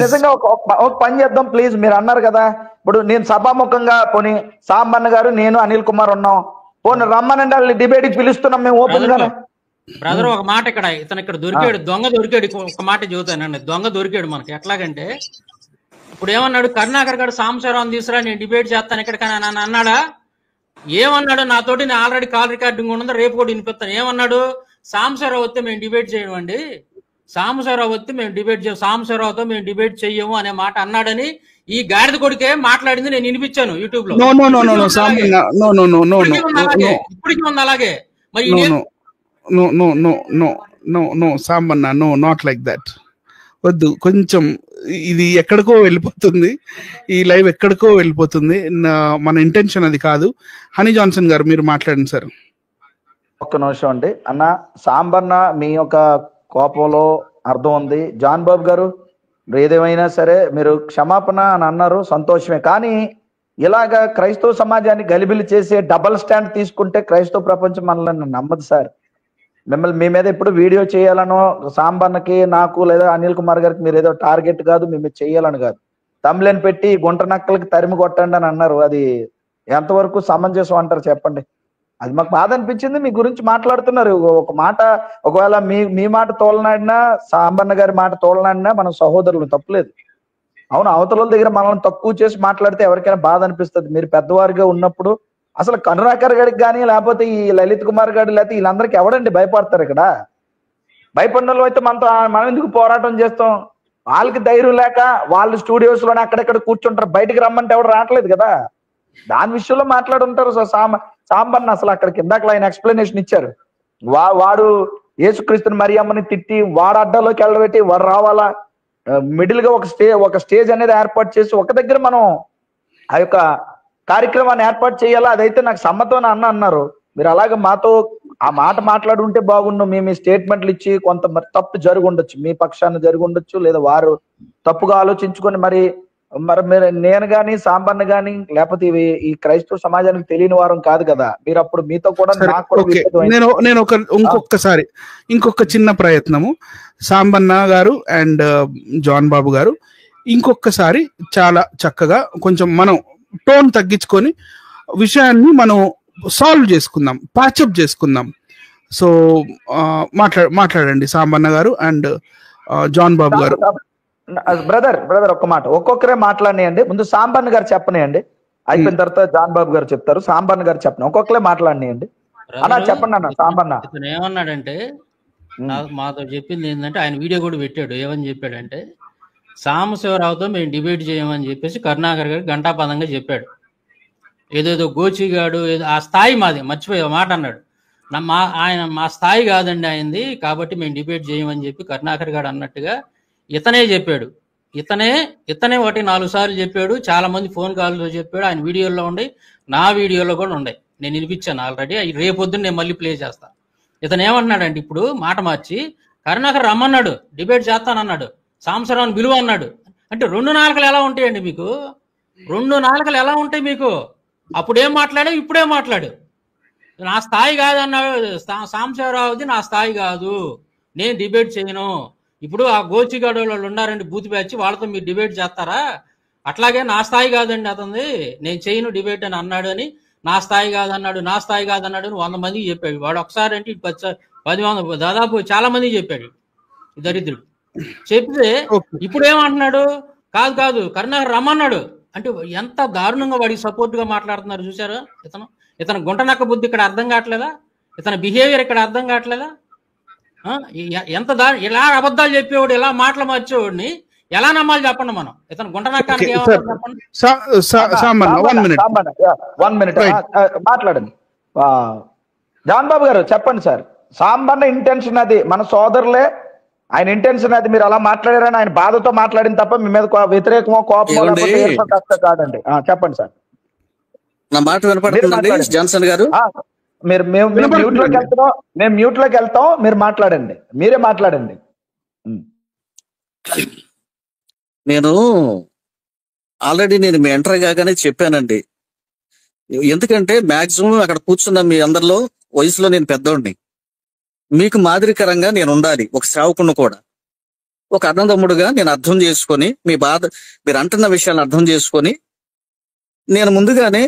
నిజంగా ఒక పని చేద్దాం ప్లీజ్. మీరు అన్నారు కదా, ఇప్పుడు నేను సభాముఖంగా పోనీ సాంబన్న గారు నేను అనిల్ కుమార్ ఉన్నాం, పోనీ రమ్మనండి వాళ్ళు డిబేట్ కి పిలుస్తున్నాం మేము ఓపెన్ గానే. బ్రదర్ ఒక మాట, ఇతను ఇక్కడ దొరికాడు, దొంగ దొరికాడు. ఒక మాట చెబుతానండి, దొంగ దొరికాడు మనకి. ఎట్లాగంటే ఇప్పుడు ఏమన్నాడు? కరుణాకర్ గారు సాంబశివరావుని తీసుకురా నేను డిబేట్ చేస్తాను ఇక్కడికని అని అన్నాడా? ఏమన్నాడు? నాతోటి నేను ఆల్రెడీ కాల్ రికార్డింగ్ ఉన్నది, రేపు కూడా వినిపిస్తాను. ఏమన్నాడు? సాంబశివరావు వస్తే మేము డిబేట్ చేయడం అండి, సాంబశివరావు వస్తే మేము డిబేట్ చేయం, సాంబశివరావుతో మేము డిబేట్ చెయ్యము అనే మాట అన్నాడని ఈ గాడిద కొడుకే మాట్లాడింది. నేను వినిపించాను యూట్యూబ్ లో. ఇప్పటికీ ఉంది అలాగే. మరి సాంబన్న నాట్ లైక్ దట్. వద్దు, కొంచెం ఇది ఎక్కడికో వెళ్ళిపోతుంది, ఈ లైవ్ ఎక్కడికో వెళ్ళిపోతుంది. మన ఇంటెన్షన్ అది కాదు. హనీ జాన్సన్ గారు మీరు మాట్లాడండి సార్. ఒక్క నిమిషం అండి అన్న. సాంబన్న మీ యొక్క కోపంలో అర్థం ఉంది. జాన్ బాబు గారు ఏదేమైనా సరే మీరు క్షమాపణ అని అన్నారు, సంతోషమే. కానీ ఇలాగా క్రైస్తవ సమాజాన్ని గలిబిలి చేసే డబల్ స్టాండ్ తీసుకుంటే క్రైస్తవ ప్రపంచం మనల్ని నమ్మదు సార్. మిమ్మల్ని మీ మీద ఇప్పుడు వీడియో చేయాలనో సాంబన్నకి నాకు లేదా అనిల్ కుమార్ గారికి మీరు ఏదో టార్గెట్ కాదు, మేము చేయాలని కాదు. తమ్లెన్ పెట్టి గుంట నక్కలకి తరిమి కొట్టండి అని అన్నారు. అది ఎంతవరకు సమంజసం అంటారు చెప్పండి? అది మాకు బాధ అనిపించింది. మీ గురించి మాట్లాడుతున్నారు ఒక మాట. ఒకవేళ మీ మాట తోలనాడినా సాంబన్న గారి మాట తోలనాడినా మనం సహోదరులు, తప్పులేదు. అవును, అవతల దగ్గర మనల్ని తక్కువ చేసి మాట్లాడితే ఎవరికైనా బాధ అనిపిస్తుంది. మీరు పెద్దవారిగా ఉన్నప్పుడు అసలు కరుణాకర్ గారికి కానీ లేకపోతే ఈ లలిత్ కుమార్ గారు లేకపోతే వీళ్ళందరికీ ఎవడండి భయపడతారు? ఇక్కడ భయపడిన వాళ్ళు అయితే మనం ఎందుకు పోరాటం చేస్తాం? వాళ్ళకి ధైర్యం లేక వాళ్ళు స్టూడియోస్ లోనే అక్కడెక్కడ కూర్చుంటారు, బయటికి రమ్మంటే ఎవరు రావట్లేదు కదా. దాని విషయంలో మాట్లాడుంటారు. సాంబన్న అసలు అక్కడికి ఇందాక ఆయన ఎక్స్ప్లెనేషన్ ఇచ్చారు. వాడు యేసుక్రీస్తుని మరియమ్మని తిట్టి వాడు అడ్డాలోకి వెళ్ళబెట్టి వాడు రావాలా, మిడిల్ గా ఒక స్టేజ్ అనేది ఏర్పాటు చేసి ఒక దగ్గర మనం ఆ యొక్క కార్యక్రమాన్ని ఏర్పాటు చేయాలా. అదైతే నాకు సమ్మతం అన్నారు. మీరు అలాగే మాతో ఆ మాట మాట్లాడి ఉంటే బాగుండు. మేము స్టేట్మెంట్లు ఇచ్చి కొంత తప్పు జరిగి ఉండొచ్చు, మీ పక్షాన్ని జరిగి ఉండొచ్చు, లేదా వారు తప్పుగా ఆలోచించుకొని మరి మీరు నేను గాని సాంబన్న గాని లేకపోతే ఈ క్రైస్తవ సమాజానికి తెలియని వారం కాదు కదా. మీరు అప్పుడు మీతో కూడా నేను ఇంకొక చిన్న ప్రయత్నము, సాంబన్న గారు అండ్ జాన్ బాబు గారు ఇంకొకసారి చాలా చక్కగా కొంచెం మనం టోన్ తగ్గించుకొని విషయాన్ని మనం సాల్వ్ చేసుకుందాం, ప్యాచప్ చేసుకుందాం. సో మాట్లాడండి సాంబన్న గారు అండ్ జాన్ బాబు గారు. బ్రదర్ ఒక్క మాట, ఒక్కొక్కరే మాట్లాడినాయండి. ముందు సాంబన్న గారు చెప్పనియండి, అయిపోయిన తర్వాత జాన్ బాబు గారు చెప్తారు. సాంబన్న గారు చెప్పండి, ఒక్కొక్కరే మాట్లాడినాయండి. అన్నా చెప్పండి అన్న. సాంబన్న ఏమన్నాడంటే మాతో చెప్పింది ఏంటంటే, ఆయన వీడియో కూడా పెట్టాడు. ఏమని చెప్పాడంటే, సాంబశివరావుతో మేము డిబేట్ చేయమని చెప్పేసి కరుణాకర్ గారు ఘంటాపదంగా చెప్పాడు. ఏదేదో గోచిగాడు ఏదో ఆ స్థాయి మాది, మర్చిపోయే మాట అన్నాడు. మా స్థాయి కాదండి ఆయనది, కాబట్టి మేము డిబేట్ చేయమని చెప్పి కరుణాకర్ గారు అన్నట్టుగా ఇతనే చెప్పాడు. ఇతనే ఒకటి 4 సార్లు చెప్పాడు. చాలా మంది ఫోన్ కాల్లో చెప్పాడు. ఆయన వీడియోలో ఉండి, నా వీడియోలో కూడా ఉన్నాయి. నేను వినిపించాను ఆల్రెడీ. రేపొద్దున నేను మళ్ళీ ప్లే చేస్తాను. ఇతను ఏమంటున్నాడంటే ఇప్పుడు మాట మార్చి కరుణాకర్ రమ్మన్నాడు, డిబేట్ చేస్తానన్నాడు, సాంబశివరావుని విలువ అన్నాడు. అంటే 2 నాలుకలు ఎలా ఉంటాయండి మీకు? 2 నాలుకలు ఎలా ఉంటాయి మీకు? అప్పుడేం మాట్లాడావు, ఇప్పుడేం మాట్లాడు. నా స్థాయి కాదన్నాడు సాంబశివరావుది, నా స్థాయి కాదు, నేను డిబేట్ చేయను. ఇప్పుడు ఆ గోచిగాడు వాళ్ళు ఉన్నారండి బూత్ బ్యాచ్, వాళ్ళతో మీరు డిబేట్ చేస్తారా? అట్లాగే నా స్థాయి కాదండి అతనిది, నేను చేయను డిబేట్ అని అన్నాడు అని, నా స్థాయి కాదన్నాడు, నా స్థాయి కాదన్నాడు అని 100 మందికి చెప్పాడు. వాడు ఒకసారి అంటే 10 దాదాపు చాలా మందికి చెప్పాడు దరిద్రుడు. చెప్తే ఇప్పుడు ఏమంటున్నాడు, కాదు కాదు కరుణాకర్ రమ్మన్నాడు అంటే ఎంత దారుణంగా వాడికి సపోర్ట్ గా మాట్లాడుతున్నారు చూసారా? ఇతను గుంటనక్క బుద్ధి ఇక్కడ అర్థం కావట్లేదా? ఇతని బిహేవియర్ ఇక్కడ అర్థం కావట్లేదా? ఎంత ఇలా అబద్ధాలు చెప్పేవాడు, ఇలా మాటలు మార్చేవాడిని ఎలా నమ్మాలి చెప్పండి మనం? ఇతను గుంటనక్కానికి చెప్పండి. మాట్లాడండి జాన్ బాబు గారు, చెప్పండి సార్. సాంబన్న ఇంటెన్షన్ అది, మన సోదరులే, ఆయన ఇంటెన్షన్ అది. మీరు అలా మాట్లాడారని ఆయన బాధతో మాట్లాడిన తప్ప మీ మీద వ్యతిరేకమో కోపమో కాదండి. చెప్పండి సార్. నా మాట వినపడుతుందండి జాన్సన్ గారు? మేము మ్యూట్ లోకి వెళ్తాం, మీరు మాట్లాడండి, మీరే మాట్లాడండి. నేను ఆల్రెడీ మీ ఎంటర్ కాగానే చెప్పానండి. ఎందుకంటే మాక్సిమం అక్కడ కూర్చున్న మీ అందరిలో వయసులో నేను పెద్దోడిని. మీకు మాదిరికరంగా నేను ఉండాలి, ఒక సేవకుని కూడా. ఒక అన్నదమ్ముడుగా నేను అర్థం చేసుకొని, మీ బాధ మీరు అంటున్న విషయాన్ని అర్థం చేసుకొని, నేను ముందుగానే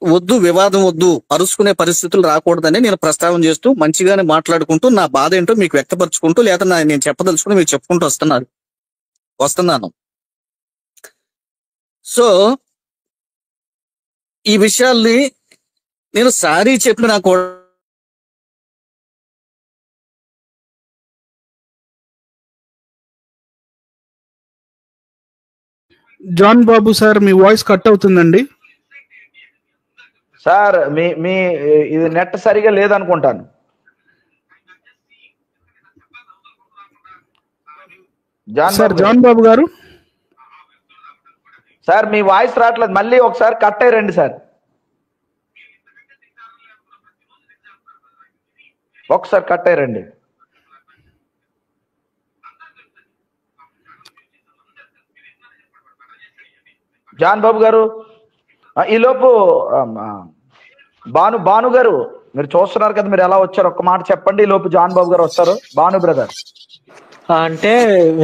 వద్దు, వివాదం వద్దు, అరుచుకునే పరిస్థితులు రాకూడదని నేను ప్రస్తావన చేస్తూ మంచిగానే మాట్లాడుకుంటూ నా బాధ ఏంటో మీకు వ్యక్తపరుచుకుంటూ, లేదా నేను చెప్పదలుచుకుని మీకు చెప్పుకుంటూ వస్తున్నాను. సో ఈ విషయాల్ని నేను సారీ చెప్పినా కూడా జాన్ బాబు సార్, మీ వాయిస్ కట్ అవుతుందండి సార్. మీ ఇది నెట్ సరిగా లేదనుకుంటాను. జాన్ బాబు గారు సార్, మీ వాయిస్ రావట్లేదు, మళ్ళీ ఒకసారి కట్ అయ్యి రండి సార్. ఒకసారి కట్ అయ్యి రండి. జాన్ బాబు గారు, ఈలోపు భాను గారు మీరు చూస్తున్నారు కదా, మీరు ఎలా వచ్చారు ఒక్క మాట చెప్పండి. ఈ లోపు జాన్ బాబు గారు వస్తారు. భాను బ్రదర్. అంటే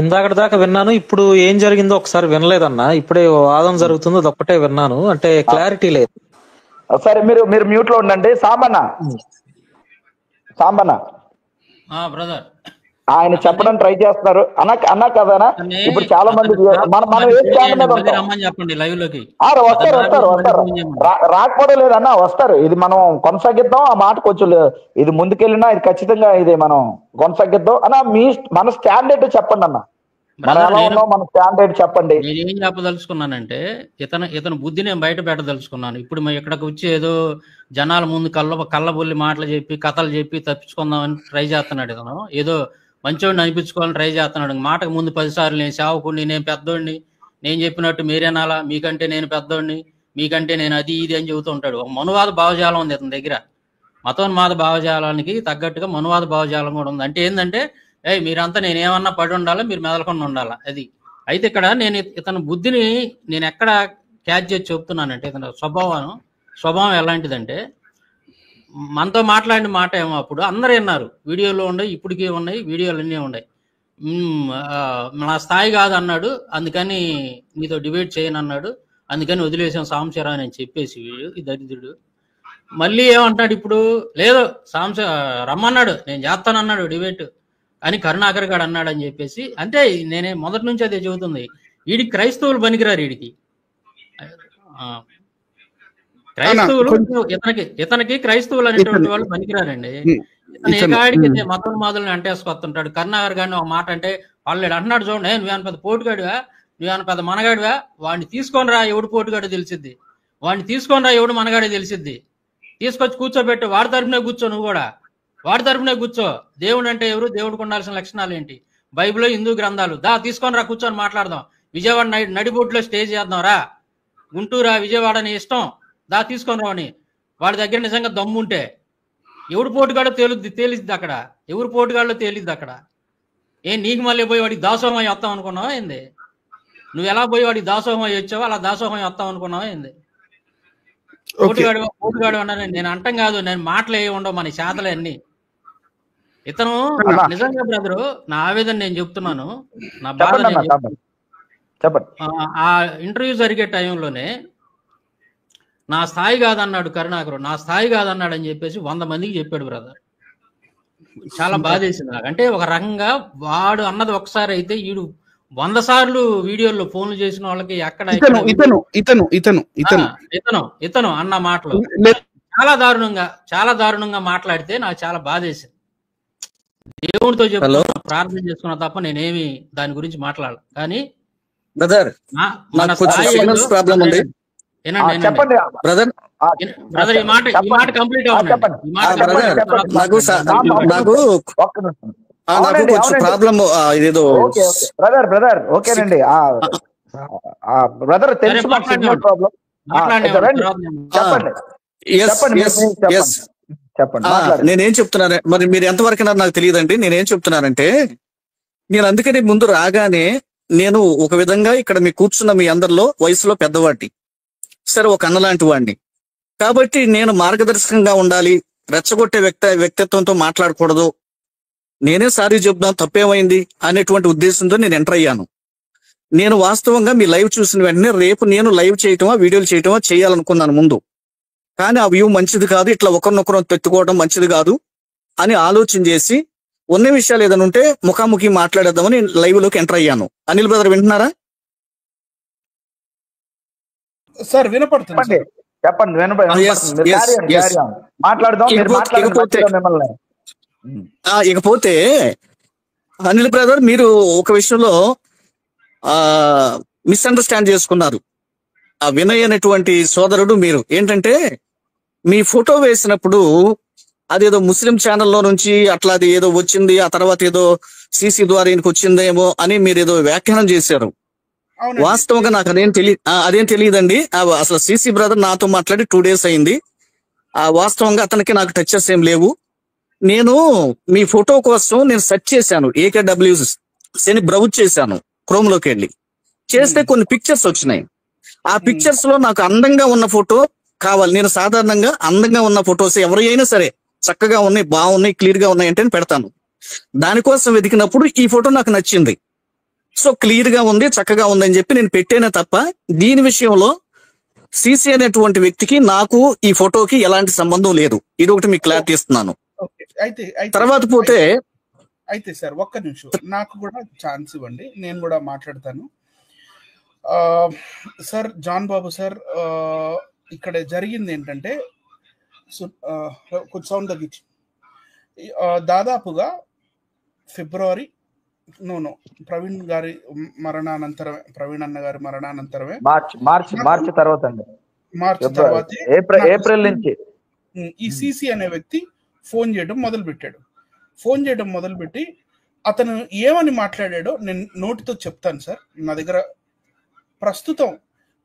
ఇందాక దాకా విన్నాను, ఇప్పుడు ఏం జరిగిందో ఒకసారి వినలేదన్నా. ఇప్పుడే వాదం జరుగుతుందో అదొక్కటే విన్నాను, అంటే క్లారిటీ లేదు. సరే, మీరు మ్యూట్ లో ఉండండి. సాంబన్న బ్రదర్, ఆయన చెప్పడం ట్రై చేస్తున్నారు అన్నా కదనా? ఇప్పుడు చాలా మంది మనం ఏ ఛానల్ మీద చెప్పండి లైవ్ లోకి వస్తారు రాకపోవడం లేదన్నా, వస్తారు. ఇది మనం కొనసాగిద్దాం. ఆ మాట కొంచెం ఇది ముందుకెళ్ళినా ఇది ఖచ్చితంగా ఇది మనం కొనసాగిద్దాం అన్న. మన స్టాండర్డ్ చెప్పండి అన్న, మనం ఎలా ఉన్నాం, మన స్టాండర్డ్ చెప్పండి. నేనేం చెప్పదలుచుకున్నానంటే ఇతను బుద్ధి నేను బయట పెట్టదలుచుకున్నాను. ఇప్పుడు ఇక్కడికి వచ్చి ఏదో జనాల ముందు కళ్ళబొల్లి మాటలు చెప్పి కథలు చెప్పి తప్పించుకుందామని ట్రై చేస్తున్నాడు. ఇతను ఏదో మంచోడిని అనిపించుకోవాలని ట్రై చేస్తున్నాడు. మాటకు ముందు 10 సార్లు నేను సేవకుడిని, నేను పెద్దోడిని, నేను చెప్పినట్టు మీరేనాలా, మీకంటే నేను పెద్దోడిని, మీకంటే నేను అది ఇది అని చెబుతూ ఉంటాడు. ఒక మనువాద భావజాలం ఉంది ఇతని దగ్గర. మతోన్మాద భావజాలానికి తగ్గట్టుగా మనువాద భావజాలం కూడా ఉంది. అంటే ఏంటంటే మీరంతా నేనేమన్నా పడి ఉండాలా, మీరు మెదలకుండా ఉండాలా, అది. అయితే ఇక్కడ నేను ఇతని బుద్ధిని నేను ఎక్కడ క్యాచ్ చేసి చెప్తున్నానంటే, ఇతని స్వభావం ఎలాంటిదంటే, మనతో మాట్లాడిన మాట ఏమో అప్పుడు అందరూ విన్నారు, వీడియోలో ఉన్నాయి, ఇప్పటికీ ఉన్నాయి, వీడియోలు అన్నీ ఉన్నాయి. నా స్థాయి కాదు అన్నాడు, అందుకని నీతో డిబేట్ చేయను అన్నాడు, అందుకని వదిలేసాం సాంబశివరావు అని చెప్పేసి ఈ దరిద్రుడు మళ్ళీ ఏమంటాడు ఇప్పుడు, లేదు రమ్మన్నాడు, నేను చేస్తానన్నాడు డిబేట్ అని కరుణాకర్ గారు అన్నాడు అని చెప్పేసి. అంటే నేనే మొదటి నుంచి అదే చెబుతుంది, వీడికి క్రైస్తవులు పనికిరారు. వీడికి క్రైస్తవులు ఇతనికి క్రైస్తవులు అనేటువంటి వాళ్ళు పనికిరారండి. ఇతను ఏకాడికి మతోన్మాదులను అంటేసుకొస్తుంటాడు. కరుణాకర్ గారిని ఒక మాట అంటే వాళ్ళు అంటున్నాడు, చూడండి నువ్వేమైనా పెద్ద పోటుగాడివా, నువ్వేమైనా పెద్ద మనగాడివా, వాడిని తీసుకొని రా, ఎవడు పోటుగాడో తెలిసిద్ది, వాడిని తీసుకొని రా, ఎవడు మనగాడో తెలిసిద్ది, తీసుకొచ్చి కూర్చోబెట్టు, వాడి తరపునే కూర్చో, నువ్వు కూడా వాడి తరపునే కూర్చో. దేవుడు అంటే ఎవరు, దేవుడికి ఉండాల్సిన లక్షణాలు ఏంటి, బైబిల్లో హిందూ గ్రంథాలు, తీసుకొని రా, కూర్చొని మాట్లాడదాం, విజయవాడ నడిబొడ్లో స్టే చేద్దాం రా, గుంటూరా విజయవాడ నీ ఇష్టం, తీసుకొని రావని. వాడి దగ్గర నిజంగా దమ్ము ఉంటే ఎవడు పోటుగాడో తేలిద్ది అక్కడ, ఎవరు పోటుగాడో తేలిద్ది అక్కడ. నీకు మళ్ళీ పోయి వాడికి దాసోహం వస్తాం అనుకున్నావా ఏంది? నువ్వు ఎలా పోయి వాడికి దాసోహం వచ్చావో అలా దాసోహం వస్తాం అనుకున్నావా ఏంది? ఓటుగాడు అన్న నేను అంటాం కాదు, నేను మాటలు ఏ ఉండవు మన శాతలే అన్ని. ఇతను నిజంగా బ్రదరు, నా ఆవేదన నేను చెప్తున్నాను, నా బాధ నేను చెప్పండి. ఆ ఇంటర్వ్యూ జరిగే టైంలోనే నా స్థాయి కాదన్నాడు కరుణాకర్, నా స్థాయి కాదన్నాడు అని చెప్పేసి 100 మందికి చెప్పాడు బ్రదర్. చాలా బాధేసింది నాకు. అంటే ఒక రకంగా వాడు అన్నది ఒకసారి అయితే ఈడు 100 సార్లు వీడియోల్లో ఫోన్లు చేసిన వాళ్ళకి ఎక్కడ ఇతను అన్న మాటలు చాలా దారుణంగా మాట్లాడితే నాకు చాలా బాధేసింది. దేవుడితో చెప్తున్నా, ప్రార్థన చేసుకున్నా తప్ప నేనేమి దాని గురించి మాట్లాడాలి. కానీ బ్రదర్ ఈ మాట కంప్లీట్ బ్రదర్ ఓకేనండి. బ్రదర్ తెలుసు ప్రాబ్లం. చెప్పండి. నేనేం చెప్తున్నాను మరి మీరు ఎంతవరకు నాకు తెలియదండి. నేనేం చెప్తున్నానంటే, నేను అందుకని ముందు రాగానే నేను ఒక విధంగా ఇక్కడ మీ కూర్చున్న మీ అందరిలో వయసులో పెద్దవాడిని, సరే ఒక అన్నలాంటి వాడిని కాబట్టి నేను మార్గదర్శకంగా ఉండాలి, రెచ్చగొట్టే వ్యక్తిత్వంతో మాట్లాడకూడదు, నేనే సారీ చెప్తాను తప్పేమైంది అనేటువంటి ఉద్దేశంతో నేను ఎంటర్ అయ్యాను. నేను వాస్తవంగా మీ లైవ్ చూసిన వెంటనే రేపు నేను లైవ్ చేయటమా వీడియోలు చేయటమా చేయాలనుకున్నాను ముందు. కానీ ఆ వ్యూ మంచిది కాదు, ఇట్లా ఒకరినొకరు తెచ్చుకోవడం మంచిది కాదు అని ఆలోచన చేసి ఉన్న విషయాలు ఏదైనా ఉంటే ముఖాముఖి మాట్లాడేద్దామని లైవ్ లోకి ఎంటర్ అయ్యాను. అనిల్ బ్రదర్ వింటున్నారా? సార్ వినపడుతుంది. చెప్పండి. ఇకపోతే అనిల్ బ్రదర్, మీరు ఒక విషయంలో మిస్అండర్స్టాండ్ చేసుకున్నారు. ఆ వినయ్ అనేటువంటి సోదరుడు మీరు ఏంటంటే, మీ ఫోటో వేసినప్పుడు అదేదో ముస్లిం ఛానల్లో నుంచి అట్లా అది ఏదో వచ్చింది, ఆ తర్వాత ఏదో సిసి ద్వారా ఈయనకు వచ్చిందేమో అని మీరు ఏదో వ్యాఖ్యానం చేశారు. వాస్తవంగా నాకు అదేం తెలియదండి. అసలు సిసి బ్రదర్ నాతో మాట్లాడి 2 days అయింది. వాస్తవంగా అతనికి నాకు టచెస్ ఏం లేవు. నేను మీ ఫోటో కోసం నేను సెర్చ్ చేశాను, AKWS అని బ్రౌజ్ చేశాను క్రోమ్ లోకి వెళ్ళి. చేస్తే కొన్ని పిక్చర్స్ వచ్చినాయి. ఆ పిక్చర్స్ లో నాకు అందంగా ఉన్న ఫోటో కావాలి. నేను సాధారణంగా అందంగా ఉన్న ఫొటోస్ ఎవరైనా సరే చక్కగా ఉన్నాయి, బాగున్నాయి, క్లియర్ గా ఉన్నాయి అంటే పెడతాను. దానికోసం వెతికినప్పుడు ఈ ఫోటో నాకు నచ్చింది. సో క్లియర్ గా ఉంది, చక్కగా ఉంది అని చెప్పి నేను పెట్టేనే తప్ప దీని విషయంలో సిసి అనేటువంటి వ్యక్తికి నాకు ఈ ఫోటోకి ఎలాంటి సంబంధం లేదు. ఇది ఒకటి మీకు క్లారిటీ ఇస్తున్నాను. తర్వాత పోతే అయితే సార్ ఒక్క నిమిషం నాకు కూడా ఛాన్స్ ఇవ్వండి, నేను కూడా మాట్లాడతాను. సార్ జాన్ బాబు సార్, ఇక్కడ జరిగింది ఏంటంటే కొంచెం సౌండ్ తగ్గించి, దాదాపుగా ఫిబ్రవరి ప్రవీణ్ గారి మరణానంతరమే, ప్రవీణ్ అన్న గారి మరణానంతరమే మార్చి తర్వాత ఏప్రిల్ నుంచి ఈ సిసి అనే వ్యక్తి ఫోన్ చేయడం మొదలుపెట్టాడు. ఫోన్ చేయడం మొదలుపెట్టి అతను ఏమని మాట్లాడాడో నేను నోటితో చెప్తాను సార్. నా దగ్గర ప్రస్తుతం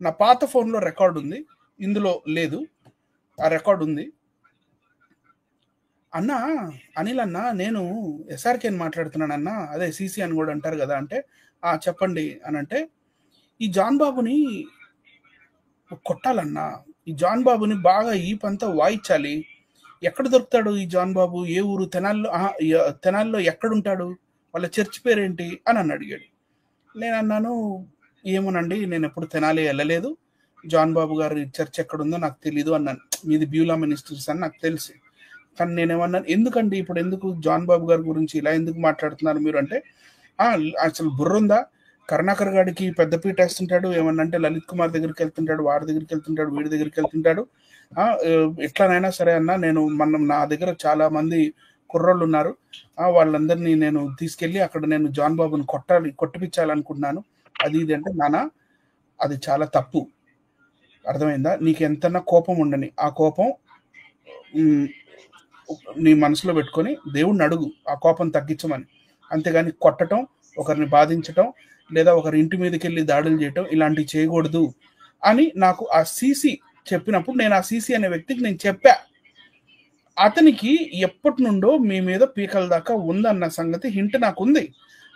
నా పాత ఫోన్లో రికార్డు ఉంది, ఇందులో లేదు, ఆ రికార్డు ఉంది. అన్నా అనిల్ అన్న, నేను SRK అని మాట్లాడుతున్నానన్నా, అదే సిసి అని కూడా అంటారు కదా అంటే, చెప్పండి అని అంటే, ఈ జాన్ బాబుని కొట్టాలన్నా, ఈ జాన్ బాబుని బాగా ఈపంతా వాయించాలి. ఎక్కడ దొరుకుతాడు ఈ జాన్ బాబు? ఏ ఊరు? తెనాల్లో ఎక్కడుంటాడు? వాళ్ళ చర్చ్ పేరేంటి అని అడిగాడు. నేను అన్నాను, ఏమోనండి, నేను ఎప్పుడు తెనాలి వెళ్ళలేదు, జాన్ బాబు గారి చర్చ్ ఎక్కడుందో నాకు తెలీదు అన్నాను. మీది బ్యూలా మినిస్టర్స్ అని నాకు తెలుసు. కానీ నేనేమన్నాను, ఎందుకండి ఇప్పుడు ఎందుకు జాన్ బాబు గారి గురించి ఇలా ఎందుకు మాట్లాడుతున్నారు మీరు అంటే, అసలు బుర్రుందా? కరుణాకర్ గారికి పెద్దపీట వేస్తుంటాడు, ఏమన్నా అంటే లలిత్ కుమార్ దగ్గరికి వెళ్తుంటాడు, వాడి దగ్గరికి వెళ్తుంటాడు, వీడి దగ్గరికి వెళ్తుంటాడు. ఎట్లానైనా సరే అన్న, నా దగ్గర చాలా మంది కుర్రోళ్ళు ఉన్నారు, వాళ్ళందరినీ నేను తీసుకెళ్ళి అక్కడ నేను జాన్ బాబుని కొట్టిపించాలనుకుంటున్నాను, అది ఇది అంటే, నానా అది చాలా తప్పు, అర్థమైందా? నీకు ఎంతన్నా కోపం ఉండని, ఆ కోపం నీ మనసులో పెట్టుకొని దేవుణ్ణి అడుగు ఆ కోపం తగ్గించమని. అంతేగాని కొట్టడం, ఒకరిని బాధించటం, లేదా ఒకరి ఇంటి మీదకి వెళ్ళి దాడులు చేయటం, ఇలాంటివి చేయకూడదు అని నాకు ఆ సిసి చెప్పినప్పుడు, నేను ఆ సిసి అనే వ్యక్తికి నేను చెప్పా. అతనికి ఎప్పటి నుండో మీ మీద పీకల దాకా ఉందన్న సంగతి హింట్ నాకు ఉంది.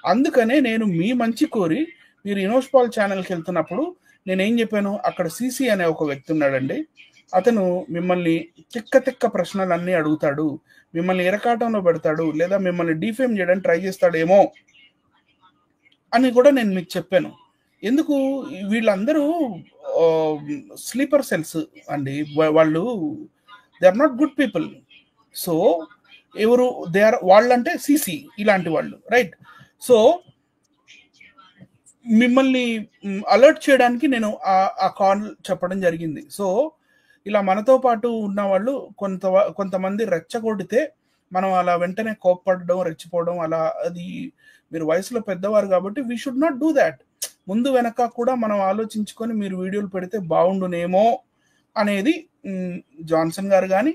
అందుకనే నేను మీ మంచి కోరి మీరు ఇనోష్ పాల్ ఛానల్కి వెళ్తున్నప్పుడు నేనేం చెప్పాను, అక్కడ సిసి అనే ఒక వ్యక్తి ఉన్నాడండి, అతను మిమ్మల్ని తిక్క ప్రశ్నలు అన్నీ అడుగుతాడు, మిమ్మల్ని ఇరకాటంలో పెడతాడు, లేదా మిమ్మల్ని డిఫేమ్ చేయడానికి ట్రై చేస్తాడేమో అని కూడా నేను మీకు చెప్పాను. ఎందుకు వీళ్ళందరూ స్లీపర్ సెల్స్ అండి, వాళ్ళు they are not good people. So ఎవరు దే ఆర్, వాళ్ళంటే సిసి ఇలాంటి వాళ్ళు, రైట్? సో మిమ్మల్ని అలర్ట్ చేయడానికి నేను ఆ కాల్ చెప్పడం జరిగింది. సో ఇలా మనతో పాటు ఉన్న వాళ్ళు కొంతమంది రెచ్చగొడితే మనం అలా వెంటనే కోప్పడడం, రెచ్చిపోవడం, అలా అది మీరు వయసులో పెద్దవారు కాబట్టి we should not do that. ముందు వెనక కూడా మనం ఆలోచించుకొని మీరు వీడియోలు పెడితే బాగుండునేమో అనేది జాన్సన్ గారు కానీ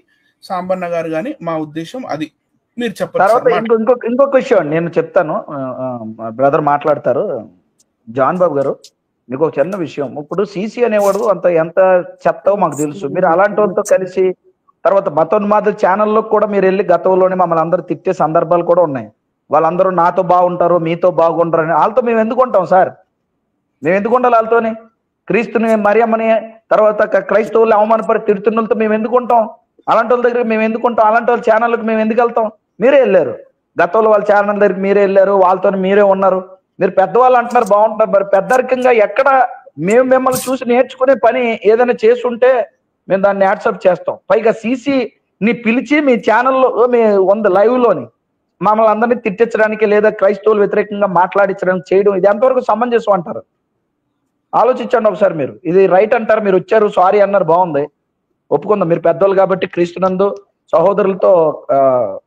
సాంబన్న గారు కానీ మా ఉద్దేశం అది. మీరు చెప్పండి. ఇంకొక విషయం నేను చెప్తాను, బ్రదర్ మాట్లాడతారు. జాన్ బాబు గారు, మీకు ఒక చిన్న విషయం. ఇప్పుడు సీసీ అనేవాడు ఎంత చెప్తావో మాకు తెలుసు. మీరు అలాంటి వాళ్ళతో కలిసి తర్వాత మతోన్మాద ఛానల్లో కూడా మీరు వెళ్ళి గతంలోనే మమ్మల్ని అందరూ తిట్టే సందర్భాలు కూడా ఉన్నాయి. వాళ్ళందరూ నాతో బాగుంటారు, మీతో బాగుంటారు అని. వాళ్ళతో మేము ఎందుకు ఉంటాం సార్? మేము ఎందుకు ఉండాలి వాళ్ళతోని? క్రీస్తుని, మరియమ్మని, తర్వాత క్రైస్తవుల్ని అవమానపరి తిడుతున్నలతో మేము ఎందుకు ఉంటాం? అలాంటి వాళ్ళ దగ్గర మేము ఎందుకు ఉంటాం? అలాంటి వాళ్ళ ఛానళ్ళకి మేము ఎందుకు వెళ్తాం? మీరే వెళ్ళారు గతంలో, వాళ్ళ ఛానల్ దగ్గరికి మీరే వెళ్ళారు, వాళ్ళతో మీరే ఉన్నారు. మీరు పెద్దవాళ్ళు అంటున్నారు, బాగుంటున్నారు. మరి పెద్దరికంగా ఎక్కడ మేము మిమ్మల్ని చూసి నేర్చుకునే పని ఏదైనా చేస్తుంటే మేము దాన్ని యాక్సెప్ట్ చేస్తాం. పైగా సీసీని పిలిచి మీ ఛానల్లో మీ లైవ్ లోని మమ్మల్ని అందరినీ తిట్టించడానికి లేదా క్రైస్తవులు వ్యతిరేకంగా మాట్లాడించడానికి చేయడం, ఇది ఎంతవరకు సమంజసం అంటారు? ఆలోచించండి ఒకసారి. మీరు ఇది రైట్ అంటారు? మీరు వచ్చారు, సారీ అన్నారు, బాగుంది, ఒప్పుకుందాం. మీరు పెద్దోళ్ళు కాబట్టి క్రీస్తునందు సహోదరులతో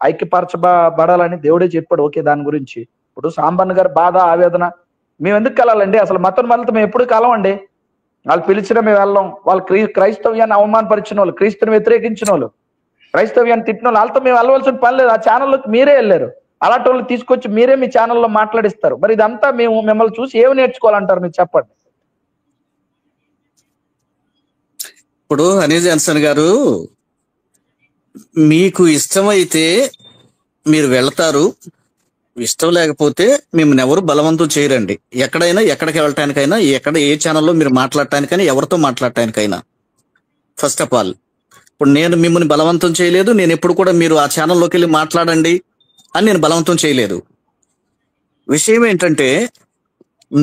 ఐక్యపరచబడాలని దేవుడే చెప్పాడు, ఓకే. దాని గురించి ఇప్పుడు సాంబన్న గారి బాధ, ఆవేదన మేము ఎందుకు కలాలండి? అసలు మతం మనతో మేము ఎప్పుడు కలవండి. వాళ్ళు పిలిచినా మేము వెళ్ళాం. వాళ్ళు క్రైస్తవ్యాన్ని అవమానపరిచిన వాళ్ళు, క్రీస్తుని వ్యతిరేకించిన వాళ్ళు, క్రైస్తవ్యాన్ని తిట్టిన వాళ్ళు, వాళ్ళతో మేము వెళ్ళవలసిన పని లేదు. ఆ ఛానల్లోకి మీరే వెళ్ళారు. అలాంటి వాళ్ళు తీసుకొచ్చి మీరే మీ ఛానల్లో మాట్లాడిస్తారు. మరి ఇదంతా మేము మిమ్మల్ని చూసి ఏమి నేర్చుకోవాలంటారు? మీరు చెప్పండి. ఇప్పుడు హనీ జాన్సన్ గారు, మీకు ఇష్టమైతే మీరు వెళ్తారు, ఇష్టం లేకపోతే మిమ్మల్ని ఎవరు బలవంతం చేయరండి. ఎక్కడైనా, ఎక్కడికి వెళ్ళటానికైనా, ఏ ఛానల్లో మీరు మాట్లాడటానికైనా, ఎవరితో మాట్లాడటానికైనా. ఫస్ట్ ఆఫ్ ఆల్, ఇప్పుడు నేను మిమ్మల్ని బలవంతం చేయలేదు. నేను ఎప్పుడు కూడా మీరు ఆ ఛానల్లోకి వెళ్ళి మాట్లాడండి అని నేను బలవంతం చేయలేదు. విషయం ఏంటంటే,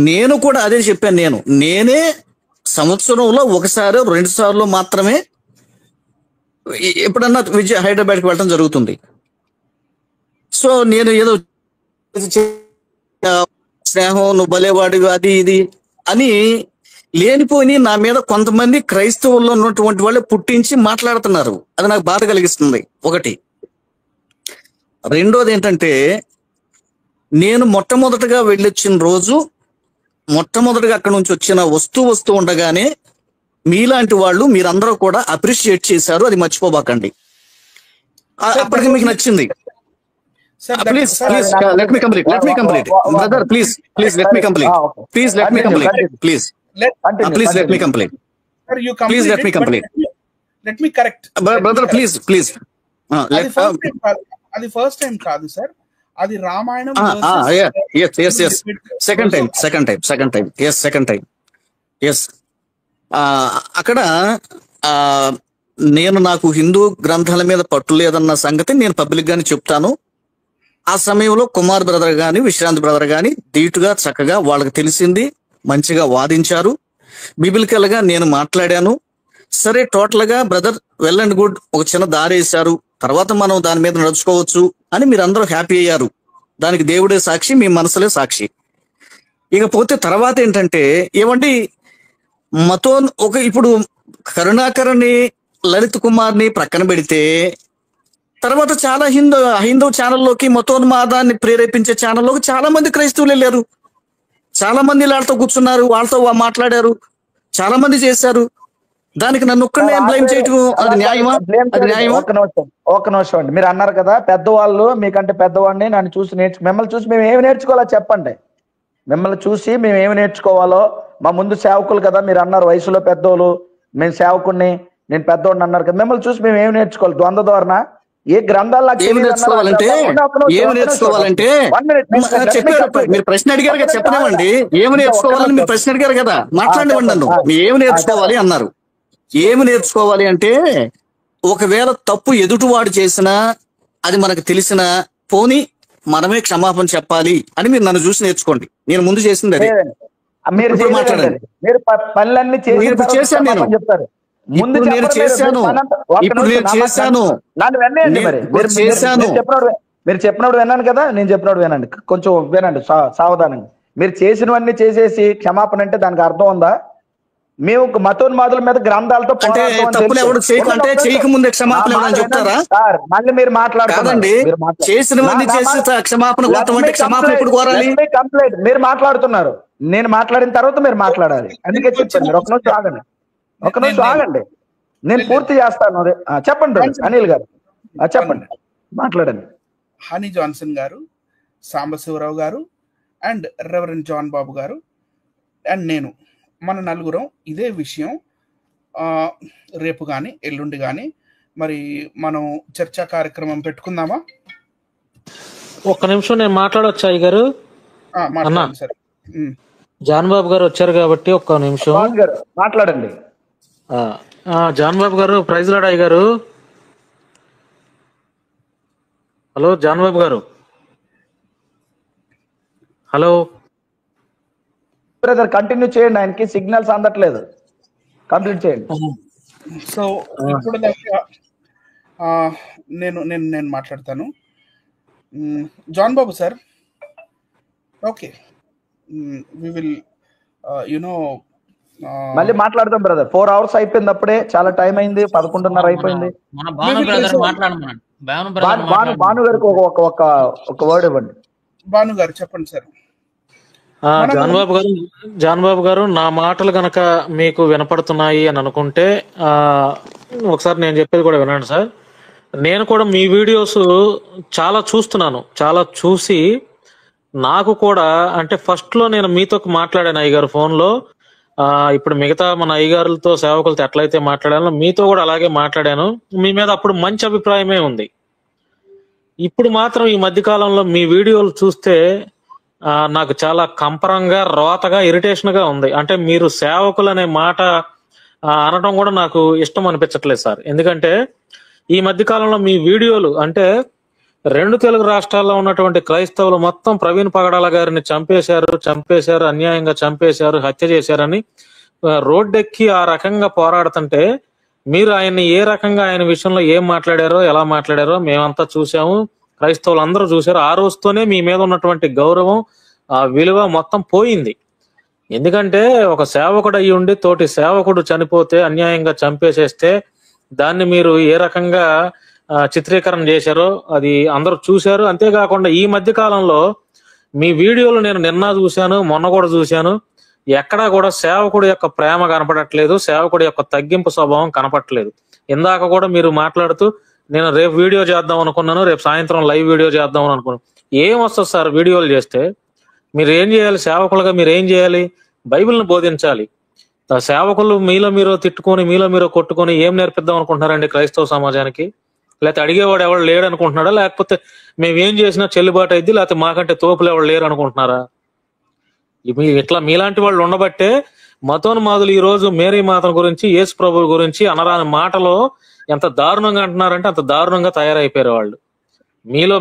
నేను కూడా అదే చెప్పాను. నేనే సంవత్సరంలో ఒకసారి 2 సార్లు మాత్రమే ఎప్పుడన్నా హైదరాబాద్కి వెళ్ళడం జరుగుతుంది. సో నేను ఏదో స్నేహం, నువ్వు భలేవాడివి, అది ఇది అని లేనిపోయి నా మీద కొంతమంది క్రైస్తవుల్లో ఉన్నటువంటి వాళ్ళే పుట్టించి మాట్లాడుతున్నారు. అది నాకు బాధ కలిగిస్తుంది. ఒకటి. రెండోది ఏంటంటే, నేను మొట్టమొదటగా వెళ్ళొచ్చిన రోజు, మొట్టమొదటిగా అక్కడ నుంచి వచ్చిన వస్తూ ఉండగానే మీలాంటి వాళ్ళు మీరందరూ కూడా అప్రిషియేట్ చేశారు. అది మర్చిపోబాకండి. అప్పటికి మీకు నచ్చింది. Please let me complete brother, please let me complete. Please let me complete. Let me correct brother, please. అది ఫస్ట్ టైం కాదు సార్, అది Ramayanam. yes second time yes. అక్కడ నేను నాకు హిందూ గ్రంథాల మీద పట్టు లేదన్న సంగతి నేను పబ్లిక్ గానే చెప్తాను. ఆ సమయంలో కుమార్ బ్రదర్ గాని, విశ్రాంతి బ్రదర్ గాని ధీటుగా చక్కగా వాళ్ళకి తెలిసింది మంచిగా వాదించారు. బిబిలికల్ గా నేను మాట్లాడాను. సరే, టోటల్ గా బ్రదర్ వెల్ అండ్ గుడ్, ఒక చిన్న దారేశారు, తర్వాత మనం దాని మీద నడుచుకోవచ్చు అని మీరు అందరూ హ్యాపీ అయ్యారు. దానికి దేవుడే సాక్షి, మీ మనసులే సాక్షి. ఇకపోతే తర్వాత ఏంటంటే, ఏమండి ఇప్పుడు కరుణాకర్ని, లలిత్ కుమార్ని ప్రక్కన పెడితే, తర్వాత చాలా హైందవ ఛానల్లోకి, మతోన్మాదాన్ని ప్రేరేపించే ఛానల్లోకి చాలా మంది క్రైస్తవులు వెళ్ళారు. చాలా మంది వాళ్ళతో కూర్చున్నారు, వాళ్ళతో మాట్లాడారు, చాలా మంది చేశారు. దానికి నన్ను ఒక్కడే బ్లేమ్ చేయటం అది న్యాయమా? ఒక నిమిషం అండి. మీరు అన్నారు కదా పెద్దవాళ్ళు, మీకంటే పెద్దవాడిని నన్ను చూసి మిమ్మల్ని చూసి మేము ఏమి నేర్చుకోవాలో చెప్పండి. మిమ్మల్ని చూసి మేము ఏమి నేర్చుకోవాలో. మా ముందు సేవకులు కదా, మీరు అన్నారు వయసులో పెద్దోళ్ళు, మేము సేవకుడిని, నేను పెద్దోడిని అన్నారు కదా. మిమ్మల్ని చూసి మేము ఏమి నేర్చుకోవాలి? ద్వంద్వ ధోరణ? ఏ గ్రంథాలు ఏమి నేర్చుకోవాలంటే మీరు ప్రశ్న అడిగారు కదా, చెప్పలేమండి. ఏమి నేర్చుకోవాలని మీరు ప్రశ్న అడిగారు కదా, మాట్లాడేవండి. నన్ను ఏమి నేర్చుకోవాలి అన్నారు. ఏమి నేర్చుకోవాలి అంటే, ఒకవేళ తప్పు ఎదుటివాడు చేసినా అది మనకు తెలిసిన పోని మనమే క్షమాపణ చెప్పాలి అని మీరు నన్ను చూసి నేర్చుకోండి. నేను ముందు చేసింది అది. మీరు ఇప్పుడు మాట్లాడండి. మీరు పనులన్నీ చేశాను నేను. చెప్తారు. ముందు ఇప్పుడు నేను చేశాను. ఇప్పుడు నేను చేశాను. నన్ను వినండి. మరి మీరు చెప్పినప్పుడు విన్నాను కదా, నేను చెప్పినప్పుడు వినండి, కొంచెం వినండి సావధానంగా. మీరు చేసినవన్నీ చేసేసి క్షమాపణ అంటే దానికి అర్థం ఉందా? మేము మతోన్మాదుల మీద గ్రంథాలతో చేయకముందే క్షమాపణ చెప్తారా? మళ్ళీ మీరు మాట్లాడుతున్నారండి. చేసినవన్నీ చేసి క్షమాపణ క్షమాపణ ఎప్పుడు కోరాలి? కంప్లైంట్ మీరు మాట్లాడుతున్నారు, నేను మాట్లాడిన తర్వాత మీరు మాట్లాడాలి. అందుకే చెప్పండి. మీరు ఒక నిమిషం ఆగండి, నేను పూర్తి చేస్తాను. చెప్పండి అనిల్ గారు, చెప్పండి, మాట్లాడండి. హనీ జాన్సన్ గారు, సాంబశివరావు గారు అండ్ రెవరెండ్ జాన్ బాబు గారు అండ్ నేను, మన నలుగురం ఇదే విషయం రేపు కానీ ఎల్లుండి కానీ మరి మనం చర్చా కార్యక్రమం పెట్టుకుందామా? ఒక్క నిమిషం నేను మాట్లాడొచ్చా అయ్య గారు? సరే, జాన్ బాబు గారు వచ్చారు కాబట్టి ఒక్క నిమిషం మాట్లాడండి. జాన్ బాబు గారు, ప్రైజ్ లార్డ్ అయ్య గారు. హలో జాన్ బాబు గారు, హలో బ్రదర్, కంటిన్యూ చేయండి. ఆయనకి సిగ్నల్స్ అందట్లేదు, కంప్లీట్ చేయండి. సో ఇప్పుడు దాకా నేను మాట్లాడతాను. John Babu sir, okay, we will మళ్ళీ మాట్లాడదాం బ్రదర్. 4 hours అయిపోయింది, అప్పుడే చాలా టైం అయింది, 11:30 అయిపోయింది. భాను గారికి ఒక వర్డ్ ఇవ్వండి. భాను గారు చెప్పండి సార్. జాన్ బాబు గారు, నా మాటలు గనక మీకు వినపడుతున్నాయి అని అనుకుంటే ఒకసారి నేను చెప్పేది కూడా వినండి సార్. నేను కూడా మీ వీడియోస్ చాలా చూస్తున్నాను, చాలా చూసి నాకు కూడా అంటే ఫస్ట్ లో నేను మీతో మాట్లాడాను అయ్యగారు ఫోన్ లో. ఇప్పుడు మిగతా మన అయ్యగారులతో సేవకులతో ఎట్లయితే మాట్లాడానో మీతో కూడా అలాగే మాట్లాడాను. మీ మీద అప్పుడు మంచి అభిప్రాయమే ఉంది. ఇప్పుడు మాత్రం ఈ మధ్య కాలంలో మీ వీడియోలు చూస్తే నాకు చాలా కంపరంగా, రోతగా, ఇరిటేషన్ గా ఉంది. అంటే మీరు సేవకులు అనే మాట అనడం కూడా నాకు ఇష్టం అనిపించట్లేదు సార్. ఎందుకంటే ఈ మధ్య కాలంలో మీ వీడియోలు అంటే 2 తెలుగు రాష్ట్రాల్లో ఉన్నటువంటి క్రైస్తవులు మొత్తం ప్రవీణ్ పగడాల గారిని చంపేశారు, అన్యాయంగా చంపేశారు, హత్య చేశారని రోడ్డెక్కి ఆ రకంగా పోరాడుతుంటే మీరు ఆయన్ని ఏ రకంగా ఆయన విషయంలో ఏం మాట్లాడారో, ఎలా మాట్లాడారో మేమంతా చూసాము, క్రైస్తవులు అందరూ చూశారు. ఆ రోజుతోనే మీ మీద ఉన్నటువంటి గౌరవం, ఆ విలువ మొత్తం పోయింది. ఎందుకంటే ఒక సేవకుడు అయ్యి ఉండి తోటి సేవకుడు చనిపోతే, అన్యాయంగా చంపేసేస్తే దాన్ని మీరు ఏ రకంగా చిత్రీకరణ చేశారో అది అందరూ చూశారు. అంతేకాకుండా ఈ మధ్య కాలంలో మీ వీడియోలు నేను నిన్న చూశాను, మొన్న కూడా చూశాను. ఎక్కడా కూడా సేవకుడు యొక్క ప్రేమ కనపడట్లేదు, సేవకుడు యొక్క తగ్గింపు స్వభావం కనపడట్లేదు. ఇందాక కూడా మీరు మాట్లాడుతూ నేను రేపు వీడియో చేద్దాం అనుకున్నాను, రేపు సాయంత్రం లైవ్ వీడియో చేద్దాం అనుకున్నాను. ఏం వస్తుంది సార్ వీడియోలు చేస్తే? మీరు ఏం చేయాలి? సేవకులుగా మీరు ఏం చేయాలి? బైబిల్ని బోధించాలి. సేవకులు మీలో మీరు తిట్టుకొని, మీలో మీరు కొట్టుకొని ఏం నేర్పిద్దాం అనుకుంటున్నారండి క్రైస్తవ సమాజానికి? లేకపోతే అడిగేవాడు ఎవరు లేడు అనుకుంటున్నాడా? లేకపోతే మేమేం చేసినా చెల్లుబాటు అయింది, లేకపోతే మాకంటే తోపులు ఎవరు లేరు అనుకుంటున్నారా? ఇట్లా మీలాంటి వాళ్ళు ఉండబట్టే మతోన్మాదులు ఈ రోజు మేరీ మాత గురించి, యేసు ప్రభువు గురించి అనరాని మాటలో ఎంత దారుణంగా అంటున్నారంటే అంత దారుణంగా తయారైపోయారు వాళ్ళు.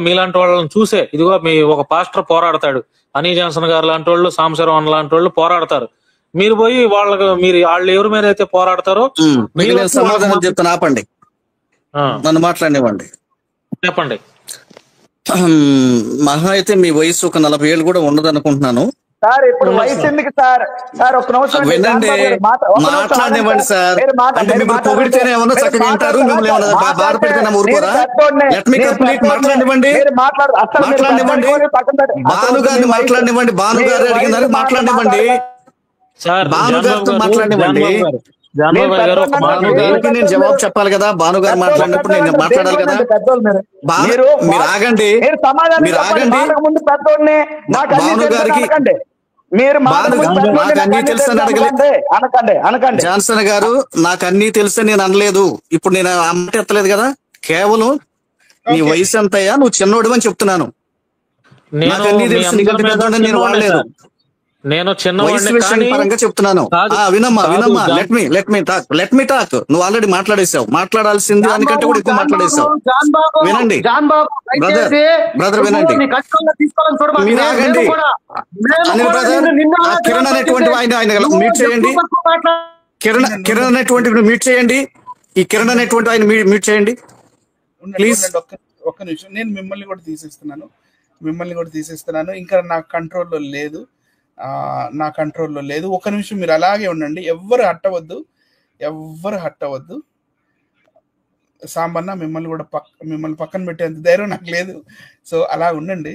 మీలాంటి వాళ్ళని చూసే ఇదిగో మీ ఒక పాస్టర్ పోరాడతాడు, హనీ జాన్సన్ గారు లాంటి వాళ్ళు, సాంబశివరావు లాంటి వాళ్ళు పోరాడతారు. మీరు పోయి వాళ్ళు ఎవరి మీద అయితే పోరాడతారో సమాధానం చెప్తాను, ఆపండి, నన్ను మాట్లాడినివ్వండి. చెప్పండి. మహా అయితే మీ వయసు ఒక 40 ఏళ్ళు కూడా ఉండదు అనుకుంటున్నాను సార్. ఇప్పుడు వయసు ఎందుకు సార్? సార్ ఒక నిమిషం వినండి, మాట్లాడినివ్వండి సార్. అంటే మిమ్మల్ని పొగిడితేనే ఏమన్నా చక్కగా వింటారు, మిమ్మల్ని ఏమన్నా బాధ పెడితేనే ఊరుకోరా? లెట్ మీ కంప్లీట్, మాట్లాడినివ్వండి. భాను గారిని మాట్లాడినివ్వండి. భాను గారు అడిగిన దానికి మాట్లాడినివ్వండి. భాను గారితో మాట్లాడినివ్వండి. భాను గారికి నేను జవాబు చెప్పాలి కదా. భాను గారు మాట్లాడినప్పుడు నేను మాట్లాడాలి కదా. మీరు ఆగండి, మీరు ఆగండి. భాను గారికి నాకు అన్ని తెలుసు అని అడగలేదు. జాన్సన్ గారు నాకు అన్ని తెలుసు నేను అనలేదు. ఇప్పుడు నేను అమ్మాట ఎత్తలేదు కదా. కేవలం నీ వయసు ఎంతయ్యా, నువ్వు చిన్నోడు అని చెప్తున్నాను. నాకు అన్ని తెలుసు, నీకంటే పెద్దోడని నేను వాడలేదు. నేను వయసు చిన్నవాడిని విషయం కానీ పరంగా చెప్తున్నాను. కాదు వినమ్మా కాదు వినమ్మా, జాన్ లెట్ మీ టాక్. నువ్వు ఆల్రెడీ మాట్లాడేసావు, మాట్లాడాల్సింది దానికంటే కూడా ఎక్కువ మాట్లాడేసావు. వినండి బ్రదర్ వినండి, మీరు ఆగండి. అనిల్ బ్రదర్, ఆ కిరణ్ అనేటువంటి ఆయన మ్యూట్ చేయండి. కిరణ్ అనేటువంటి మ్యూట్ చేయండి. ఈ కిరణ్ అనేటువంటి ఆయన మ్యూట్ చేయండి ప్లీజ్. ఒక్క నిమిషం, నేను మిమ్మల్ని కూడా తీసేస్తున్నాను. ఇంకా నా కంట్రోల్లో లేదు, ఒక్క నిమిషం మీరు అలాగే ఉండండి. ఎవ్వరు హట్టవద్దు. సాంబన్న మిమ్మల్ని పక్కన పెట్టేంత ధైర్యం నాకు లేదు. సో అలా ఉండండి.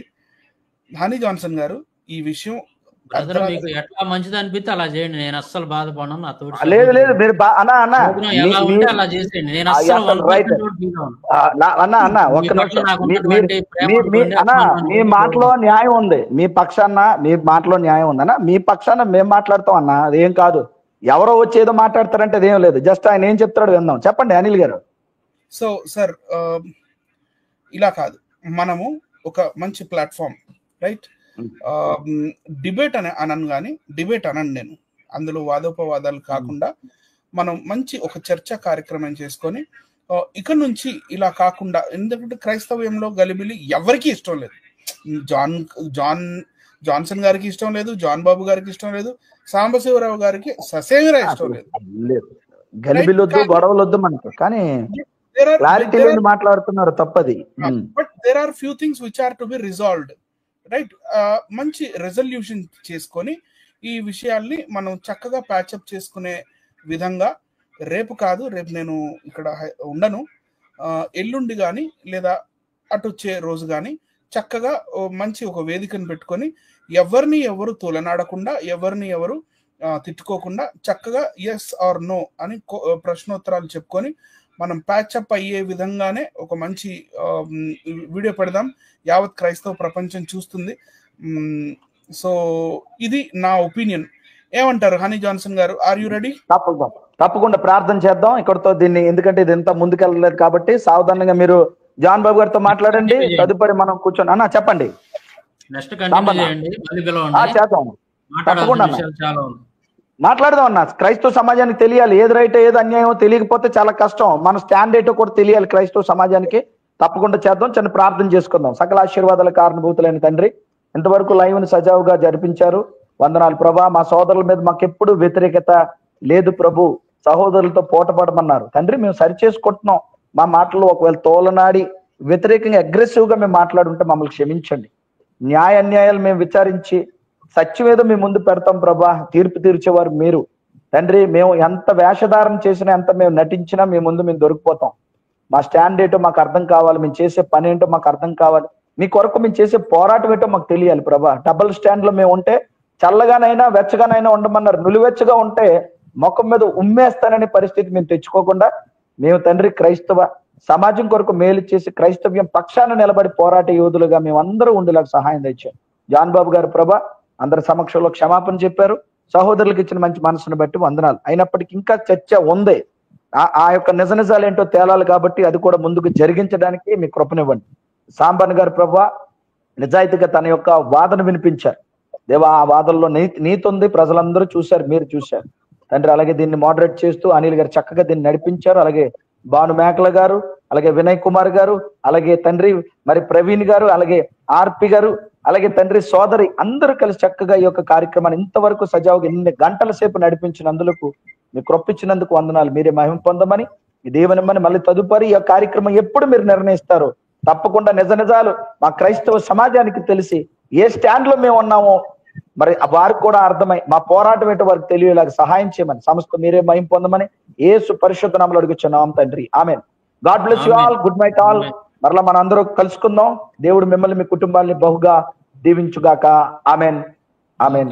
హనీ జాన్సన్ గారు, ఈ విషయం మీకు ఎట్లా మంచిది అనిపిస్తే అలా చేయండి, నేను అస్సలు బాధపడను. నాతో లేదు మీరు ఎలా ఉంటే అలా చేసేయండి, నేను అస్సలు మీ మాటలో న్యాయం ఉంది, మీ మాటలో న్యాయం ఉంది అన్న. మీ పక్షాన మేము మాట్లాడతాం అన్న, అదేం కాదు. ఎవరో వచ్చి ఏదో మాట్లాడతారంటే అదేం లేదు. జస్ట్ ఆయన ఏం చెప్తాడు విందాం. చెప్పండి అనిల్ గారు. సో సార్, ఇలా కాదు, మనము ఒక మంచి ప్లాట్ఫామ్, రైట్? డిబేట్ అనను నేను, అందులో వాదోపవాదాలు కాకుండా మనం మంచి ఒక చర్చా కార్యక్రమం చేసుకొని ఇక నుంచి ఇలా కాకుండా, ఎందుకంటే క్రైస్తవ్యంలో గలిబిలి ఎవరికి ఇష్టం లేదు. జాన్సన్ గారికి ఇష్టం లేదు, జాన్ బాబు గారికి ఇష్టం లేదు, సాంబశివరావు గారికి ససేమిరా ఇష్టం లేదు. గలిబిలొద్దు, గొడవలొద్దు మనకు, కానీ క్లారిటీ మాట్లాడుతున్నారు, తప్పది. But there are few things which are to be resolved, right? మంచి రెజల్యూషన్ చేసుకొని ఈ విషయాల్ని మనం చక్కగా ప్యాచప్ చేసుకునే విధంగా, రేపు నేను ఇక్కడ ఉండను, ఎల్లుండి కానీ లేదా అటు వచ్చే రోజు కానీ చక్కగా మంచి ఒక వేదికను పెట్టుకొని ఎవరిని ఎవరు తోలనాడకుండా, ఎవరిని ఎవరు తిట్టుకోకుండా చక్కగా ఎస్ ఆర్ నో అని ప్రశ్నోత్తరాలు చెప్పుకొని మనం ప్యాచప్ అయ్యే విధంగానే ఒక మంచి వీడియో పెడదాం. యావత్ క్రైస్తవ ప్రపంచం చూస్తుంది. సో ఇది నా ఒపీనియన్. ఏమంటారు హనీ జాన్సన్ గారు? Are you ready? తప్పకుండా ప్రార్థన చేద్దాం ఇక్కడతో దీన్ని, ఎందుకంటే ఇది ఎంత ముందుకెళ్ళలేదు కాబట్టి సావధానంగా మీరు జాన్ బాబు గారితో మాట్లాడండి. తదుపరి మనం కూర్చొని అన్న చెప్పండి. చేద్దాం, తప్పకుండా మాట్లాడదాం అన్న. క్రైస్తవ సమాజానికి తెలియాలి ఏది రైట్ ఏది అన్యాయం. తెలియకపోతే చాలా కష్టం. మన స్టాండ్ ఏంటో కూడా తెలియాలి క్రైస్తవ సమాజానికి. తప్పకుండా చేద్దాం. చిన్న ప్రార్థన చేసుకుందాం. సకల ఆశీర్వాదాల కారణభూతులైన తండ్రి, ఇంతవరకు లైవ్ ని సజావుగా జరిపించారు. వందనాలు ప్రభా. మా సోదరుల మీద మాకెప్పుడు వ్యతిరేకత లేదు ప్రభు. సహోదరులతో పోటపడమన్నారు తండ్రి. మేము సరి చేసుకుంటున్నాం. మా మాటలు ఒకవేళ తోలనాడి వ్యతిరేకంగా అగ్రెసివ్ గా మేము మాట్లాడుంటే మమ్మల్ని క్షమించండి. న్యాయ అన్యాయాలు మేము విచారించి సత్యమేదో మీ ముందు పెడతాం ప్రభా. తీర్పు తీర్చేవారు మీరు తండ్రి. మేము ఎంత వేషధారణ చేసినా, ఎంత మేము నటించినా మీ ముందు మేము దొరికిపోతాం. మా స్టాండ్ ఏంటో మాకు అర్థం కావాలి. మేము చేసే పని ఏంటో మాకు అర్థం కావాలి. మీ కొరకు మేము చేసే పోరాటం ఏంటో మాకు తెలియాలి ప్రభా. డబుల్ స్టాండ్ లో మేము ఉంటే చల్లగానైనా వెచ్చగానైనా ఉండమన్నారు. నులివెచ్చగా ఉంటే ముఖం మీద ఉమ్మేస్తాననే పరిస్థితి మేము తెచ్చుకోకుండా, మేము తండ్రి క్రైస్తవ సమాజం కొరకు మేలు చేసి క్రైస్తవ్యం పక్షాన నిలబడి పోరాట యోధులుగా మేము అందరూ ఉండేలాగా సహాయం తెచ్చాం. జాన్ బాబు గారు ప్రభా అందరి సమక్షంలో క్షమాపణ చెప్పారు. సహోదరులకు ఇచ్చిన మంచి మనసును బట్టి వందనాలు. అయినప్పటికీ ఇంకా చర్చ ఉంది. ఆ యొక్క నిజ నిజాలు ఏంటో తేలాలి కాబట్టి అది కూడా ముందుకు జరిగించడానికి మీ కృపనివ్వండి. సాంబన్ గారు ప్రభా నిజాయితీగా తన యొక్క వాదన వినిపించారు దేవా. ఆ వాదనలో నీతి ఉంది. ప్రజలందరూ చూశారు, మీరు చూశారు తండ్రి. అలాగే దీన్ని మోడరేట్ చేస్తూ అనిల్ గారు చక్కగా దీన్ని నడిపించారు. అలాగే భాను మేకల గారు, అలాగే వినయ్ కుమార్ గారు, అలాగే తండ్రి మరి ప్రవీణ్ గారు, అలాగే ఆర్పి గారు, అలాగే తండ్రి సోదరి అందరూ కలిసి చక్కగా ఈ యొక్క కార్యక్రమాన్ని ఇంతవరకు సజావుగా ఎన్ని గంటల సేపు నడిపించినందుకు మీ కృప్పించినందుకు వందనాలు. మీరే మహిమ పొందమని, మీ దేవునిమ్మని. మళ్ళీ తదుపరి ఈ కార్యక్రమం ఎప్పుడు మీరు నిర్ణయిస్తారో తప్పకుండా నిజ నిజాలు మా క్రైస్తవ సమాజానికి తెలిసి ఏ స్టాండ్ లో మేము ఉన్నామో మరి వారికి కూడా అర్థమై మా పోరాటం ఏంటో వారికి తెలియలాగా సహాయం చేయమని సంస్థ మీరే మహిమ పొందమని యేసు పరిశుద్ధ నామములో అడుగుచున్నాం తండ్రి. Amen. God bless you all. Good night all. మరలా మన అందరూ కలుసుకుందాం. దేవుడు మిమ్మల్ని మీ కుటుంబాన్ని బహుగా దీవించుగాక. Amen. Amen.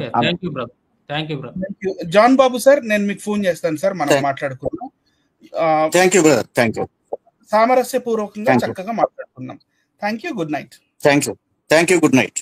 John Babu sir, నేను మీకు ఫోన్ చేస్తాను సార్, మనం మాట్లాడుకుందాం. సామరస్యపూర్వకంగా చక్కగా మాట్లాడుకుందాం. Thank you. Good night. Thank you. Good night.